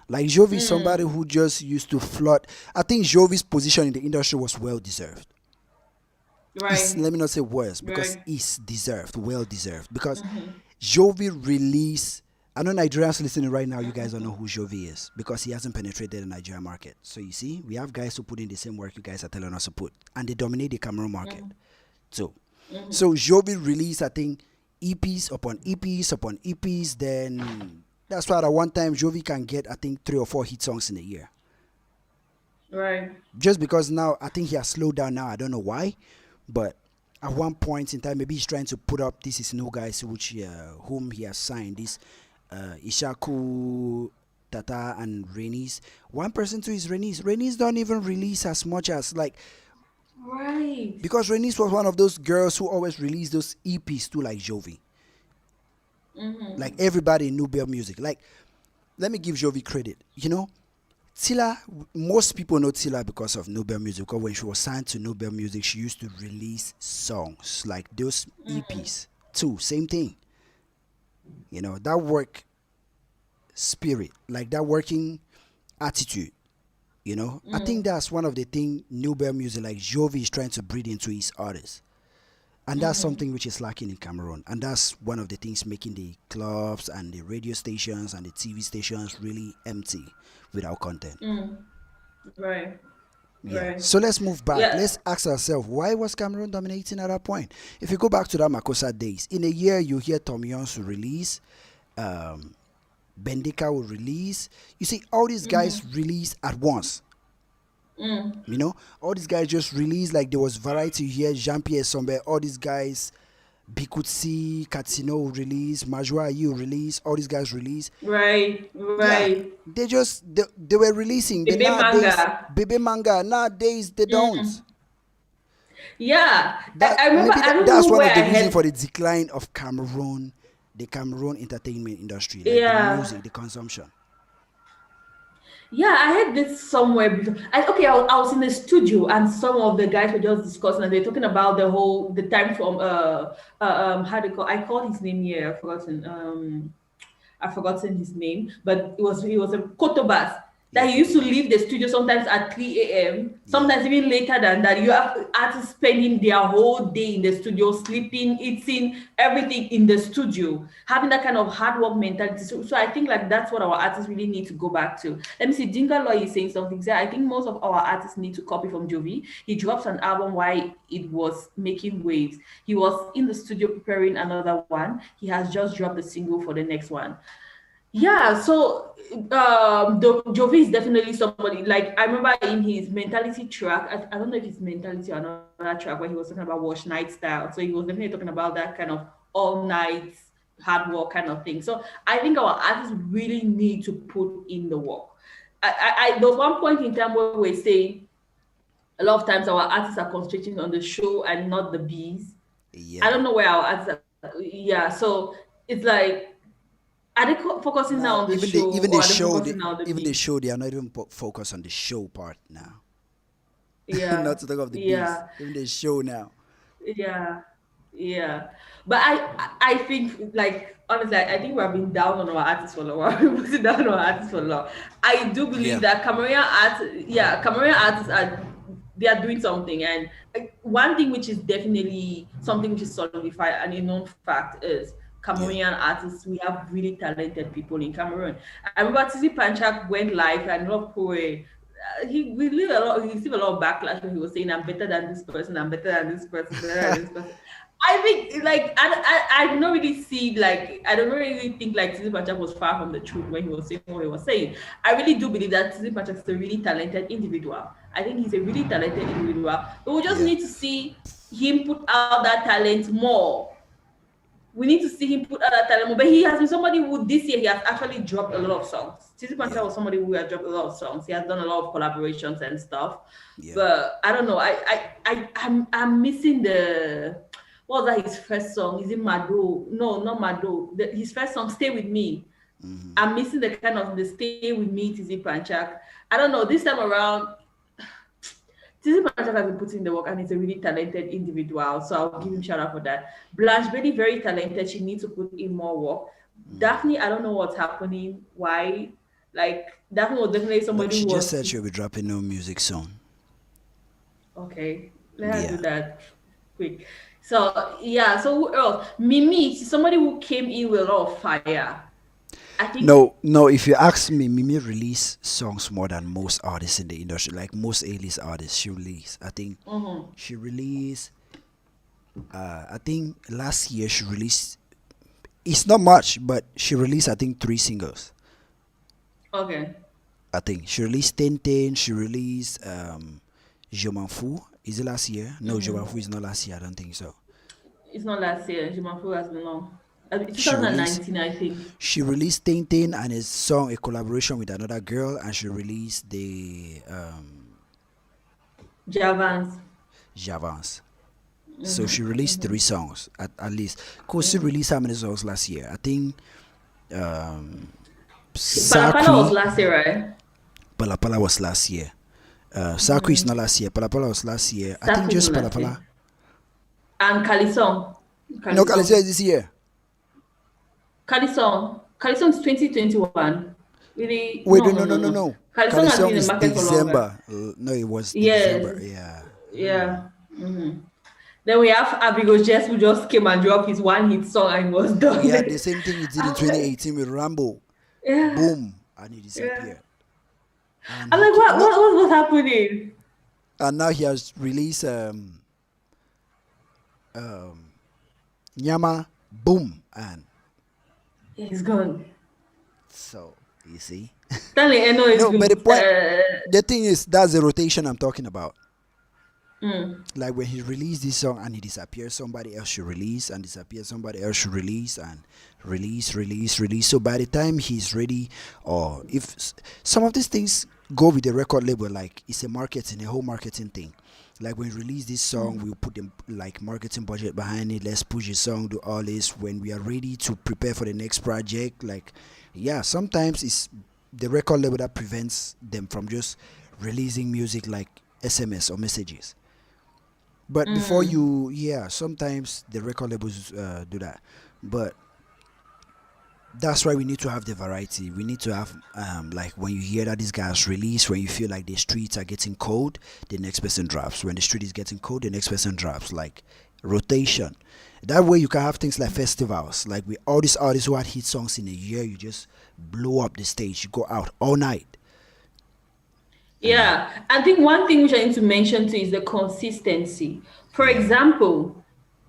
Like Jovi is somebody who just used to flood. I think Jovi's position in the industry was well deserved. Is right, let me not say worse because right. it's deserved, well deserved. Because Jovi released. I know Nigerians listening right now. You guys don't know who Jovi is because he hasn't penetrated the Nigerian market. So you see, we have guys who put in the same work you guys are telling us to put, and they dominate the Cameroon market. So, so Jovi released, I think, EPs upon EPs upon EPs. Then that's why at one time Jovi can get, I think, 3 or 4 hit songs in a year. Right. Just because now I think he has slowed down now. I don't know why, but at one point in time, maybe he's trying to put up this is new guys which whom he has signed. This Ishaku, Tata, and Renis. One person to his Renis. Renis don't even release as much as like Right. because Renis was one of those girls who always released those EPs too, like Jovi. Like everybody in Nubel music. Like let me give Jovi credit. You know, Tila, most people know Tila because of Nobel Music. Because when she was signed to Nobel Music, she used to release songs like those EPs too. Same thing. You know, that work spirit, like that working attitude. You know, I think that's one of the things Nobel Music, like Jovi, is trying to breed into his artists. And that's something which is lacking in Cameroon. And that's one of the things making the clubs and the radio stations and the TV stations really empty without content. Right. Yeah. Right. So let's move back. Yeah. Let's ask ourselves why was Cameroon dominating at that point? If you go back to that Makosa days, in a year you hear Tom Yons will release, um, Bendika will release. You see, all these guys release at once. You know, all these guys just release like there was variety here. Jean Pierre somewhere. All these guys, Bikutsi, Katsino will release. Majwa Ayi will release. All these guys release. Right. Yeah, Right. they were releasing. The Baby manga. nowadays baby manga nowadays they don't. Yeah. I, That I remember maybe I don't that's know one where of the I reasons for had the decline of Cameroon, the Cameroon entertainment industry, like the yeah. music, the consumption. Yeah, I heard this somewhere before. Okay, I was in the studio and some of the guys were just discussing and they're talking about the time from how do you call I called his name here, I've forgotten his name, but it was a Kotobas. that Yeah. he used to leave the studio sometimes at 3 a.m., Yeah. sometimes even later than that. You have artists spending their whole day in the studio, sleeping, eating, everything in the studio, having that kind of hard work mentality. So I think like that's what our artists really need to go back to. Let me see, Dinka Loy is saying something. So I think most of our artists need to copy from Jovi. He drops an album while it was making waves. He was in the studio preparing another one. He has just dropped the single for the next one. Yeah, so Jovi is definitely somebody like I remember in his mentality track. I don't know if it's mentality or another track where he was talking about wash night style. So he was definitely talking about that kind of all night hard work kind of thing. So I think our artists really need to put in the work. There was one point in time where we were saying a lot of times our artists are concentrating on the show and not the bees. I Yeah. don't know where our artists are. Yeah, so it's like are they focusing now Now on the show or are they focusing now on the even the beat? show, they are not even focused on the show part now. Yeah, Not to talk of the bees. yeah, Even the show now. yeah, yeah. But I think like honestly, I think we have been down on our artists for a while. We've been down on our artists for a long. I do believe Yeah. that Cameroonian artists are they are doing something. And one thing which is definitely something which is solidified and a known fact is Yeah. Cameroonian artists. We have really talented people in Cameroon. I remember Tizi Panchak went live and Love Poe he received a lot of backlash when he was saying I'm better than this person, I'm better than this person, better than this person. I think like I don't really see like I don't really think like Tizi Panchak was far from the truth when he was saying what he was saying. I really do believe that Tizi Panchak is a really talented individual. I think he's a really talented individual. But we just Yeah. need to see him put out that talent more. We need to see him put out that talent more. But he has been somebody who this year he has actually dropped a lot of songs. Titi Pancha Yeah. was somebody who has dropped a lot of songs. He has done a lot of collaborations and stuff. Yeah. But I don't know. I'm missing the what was that his first song? Is it Mado? No, not Mado. His first song, Stay With Me. Hmm. I'm missing the kind of the Stay With Me Tizzy Panchak. I don't know. This time around, Tizzy Panchak has been putting in the work and he's a really talented individual. So I'll give him shout out for that. Blanche Bailey, very talented. She needs to put in more work. Daphne, I don't know what's happening. Why? Like Daphne was definitely No, somebody she who just was said she'll be dropping no music soon. okay. Let her do Yeah. that quick. So yeah, so who else? Mimi, she's somebody who came in with a lot of fire. I think No, no. If you ask me, Mimi release songs more than most artists in the industry. Like most A-list artists, she release. I think mhm. she released. I think last year she released. It's not much, but she released. I think 3 singles. Okay. I think she released Ten. She released Je m'en fous. Is it last year? No, Je m'en Mm-hmm. fous is not last year. I don't think so. It's not last year. Jumafu has been long. She released 2019, I think. She released Tintin and his song a collaboration with another girl, and she released the Javans. Javance. So she Mm-hmm. released 3 songs at least. Kosi released how many songs last year? I think um, Palapala was Sakwi last year, right? Palapala was last year. Sakwi is not last year. Palapala was last year. I think That is just last Palapala. year. And Kalisong. No, Kalisia Kalisong. is this year. Kalisong. Kalisong is 2021. Really? Wait, No, no, no, no, no, no, no, no. no. Kalisong has been Kalisong in the is market for longer. December. No, it was Yes. December. Yeah. Yeah. Mm-hmm. Then we have Abigo Jess who just came and dropped his one hit song and was done. Yeah, the same thing he did in I'm like, 2018 with Rambo. yeah, Boom, and he yeah. disappeared. And I'm he like, no, what's happening? and now he has released Nyama. Boom, and Yeah, he's gone. so you see. Stanley Eno is No, but good. the thing is that's the rotation I'm talking about. Mm, Like when he released this song and he disappears, somebody else should release and disappear, somebody else should release and release. So by the time he's ready, or if some of these things go with the record label, like it's a whole marketing thing. Like when we release this song, we'll put the like marketing budget behind it. Let's push the song, do all this. When we are ready to prepare for the next project, like yeah, sometimes it's the record label that prevents them from just releasing music like SMS or messages. But before mm, you, yeah, sometimes the record labels do that. But That's why we need to have the variety. We need to have like when you hear that this guy has released, when you feel like the streets are getting cold, the next person drops. When the street is getting cold, the next person drops. Like rotation. That way you can have things like festivals. Like with all these artists who had hit songs in a year, you just blow up the stage. You go out all night. And Yeah, I think one thing which I need to mention too is the consistency. For yeah, example,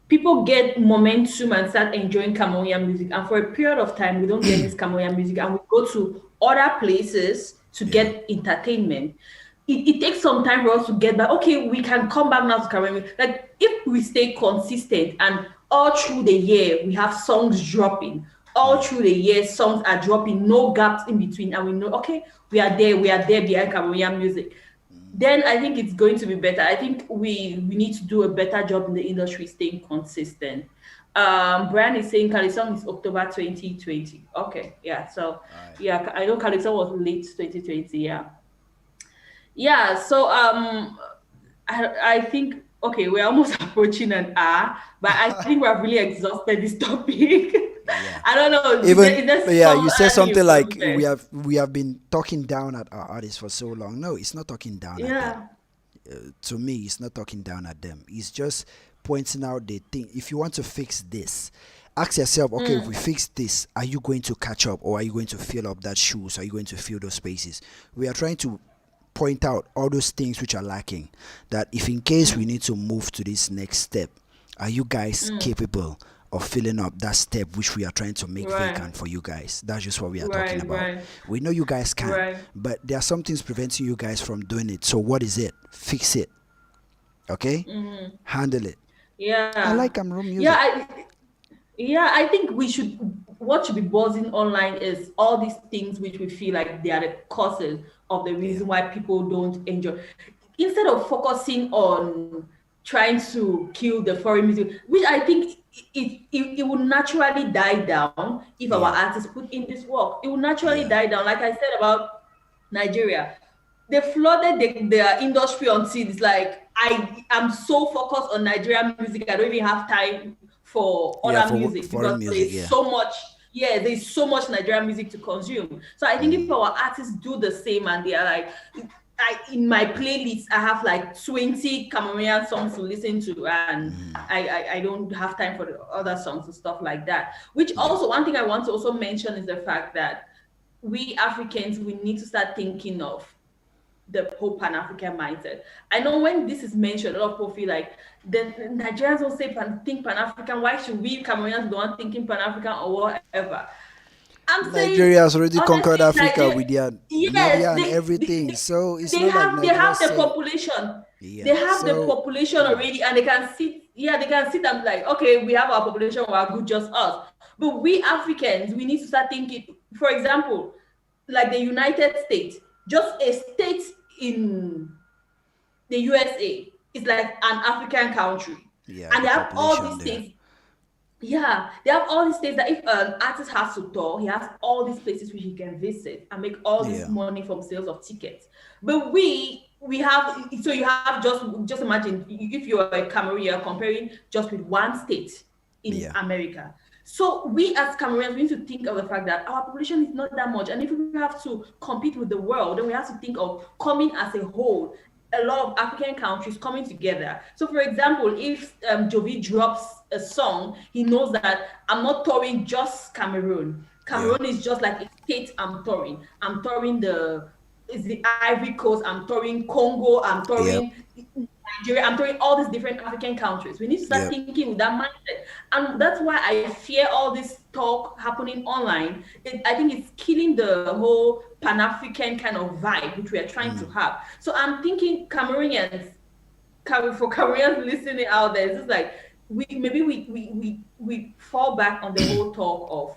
people get momentum and start enjoying Cameroonian music, and for a period of time, we don't get this Cameroonian music, and we go to other places to yeah, get entertainment. It takes some time for us to get back. Okay, we can come back now to Cameroon. Like if we stay consistent and all through the year we have songs dropping, all through the year songs are dropping, no gaps in between, and we know okay, we are there behind Cameroonian music, then I think it's going to be better. I think we need to do a better job in the industry staying consistent. Brian is saying Calypso is October 2020. Okay, yeah. So all right. yeah, I know Calypso was late 2020. Yeah, yeah. So I think okay, we're almost approaching an hour, but I think we have really exhausted this topic. Yeah. I don't know. Even Is there yeah, some you said anything you something want like to say? we have been talking down at our artists for so long. No, it's not talking down at them. Yeah. To me, it's not talking down at them. It's just pointing out the thing. If you want to fix this, ask yourself, okay, if we fix this, are you going to catch up or are you going to fill up that shoes? Are you going to fill those spaces? We are trying to point out all those things which are lacking. That if in case we need to move to this next step, are you guys capable of filling up that step which we are trying to make Right. vacant for you guys? That's just what we are talking Right. about. Right. We know you guys can, Right. but there are some things preventing you guys from doing it. So what is it? Fix it. Okay? Handle it. I Yeah. like Cameroon Yeah. music. Yeah, I think we should. What should be buzzing online is all these things which we feel like they are the causes of the Yeah. reason why people don't enjoy. Instead of focusing on trying to kill the foreign music, which I think it will naturally die down if our Yeah. artists put in this work. It will naturally Yeah. die down. Like I said about Nigeria, they flooded their industry until it's like I am so focused on Nigerian music, I don't even have time for Yeah, other for music foreign because music, there's yeah. so much. Yeah, there's so much Nigerian music to consume. So I think if our artists do the same and they are like, in my playlist, I have like 20 Cameroonian songs to listen to, and I don't have time for the other songs and stuff like that. Which Yeah. also, one thing I want to also mention is the fact that we Africans, we need to start thinking of the whole Pan-African mindset. I know when this is mentioned, a lot of people feel like the Nigerians don't say think Pan-African. Why should we Cameroonians the one thinking Pan-African or whatever? I'm saying Nigeria has already conquered honestly, Africa with their yes, navia and everything. So it's not like they Nigeria have the saying, population. yeah. They have the So, population come on. already, and they can sit. Yeah, they can sit and be like, okay, we have our population, we are good, just us. But we Africans, we need to start thinking. For example, like the United States, just a state in the USA is like an African country, Yeah, and the they have all population these there. things. Yeah, they have all these things that if an artist has to tour, he has all these places which he can visit and make all this Yeah. money from sales of tickets. But we have, so you have just imagine if you're a Cameroon, you're comparing just with one state in Yeah. America. So we as Cameroonians, we need to think of the fact that our population is not that much, and if we have to compete with the world, then we have to think of coming as a whole, a lot of African countries coming together. So, for example, if Jovi drops a song, he knows that I'm not touring just Cameroon. Yeah. Cameroon is just like a state I'm touring. I'm touring the is the Ivory Coast. I'm touring Congo. I'm Yep. touring Nigeria. I'm touring all these different African countries. We need to start Yep. thinking with that mindset, and that's why I fear all this talk happening online. I think it's killing the whole Pan African kind of vibe which we are trying to have. So I'm thinking Cameroonians, for Cameroonians listening out there, it's just like we fall back on the whole talk of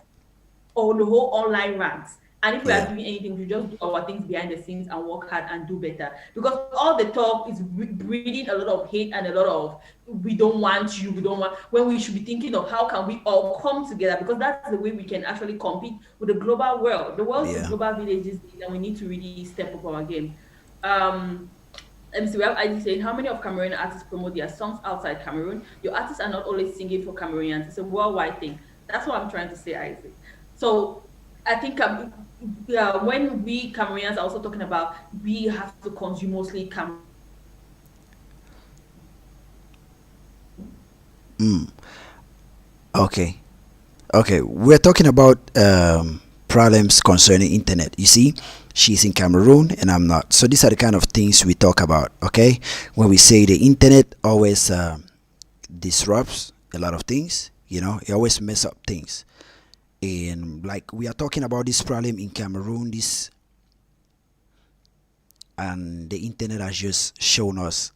or the whole online rants. And if we are Yeah. doing anything, we just do our things behind the scenes and work hard and do better. Because all the talk is breeding a lot of hate and a lot of we don't want you, we don't want when we should be thinking of how can we all come together, because that's the way we can actually compete with the global world. The world is a Yeah. global village these days, and we need to really step up our game. Um let me see, we have ID saying, how many of Cameroonian artists promote their songs outside Cameroon? Your artists are not only singing for Cameroonians, it's a worldwide thing. That's what I'm trying to say, Isaac. So I think yeah, when we Cameroonians are also talking about we have to consume mostly Cameroon Okay. Okay, we're talking about problems concerning internet. You see, she's in Cameroon and I'm not. So these are the kind of things we talk about. Okay, when we say the internet always disrupts a lot of things, you know, it always mess up things. And like we are talking about this problem in Cameroon, this and the internet has just shown us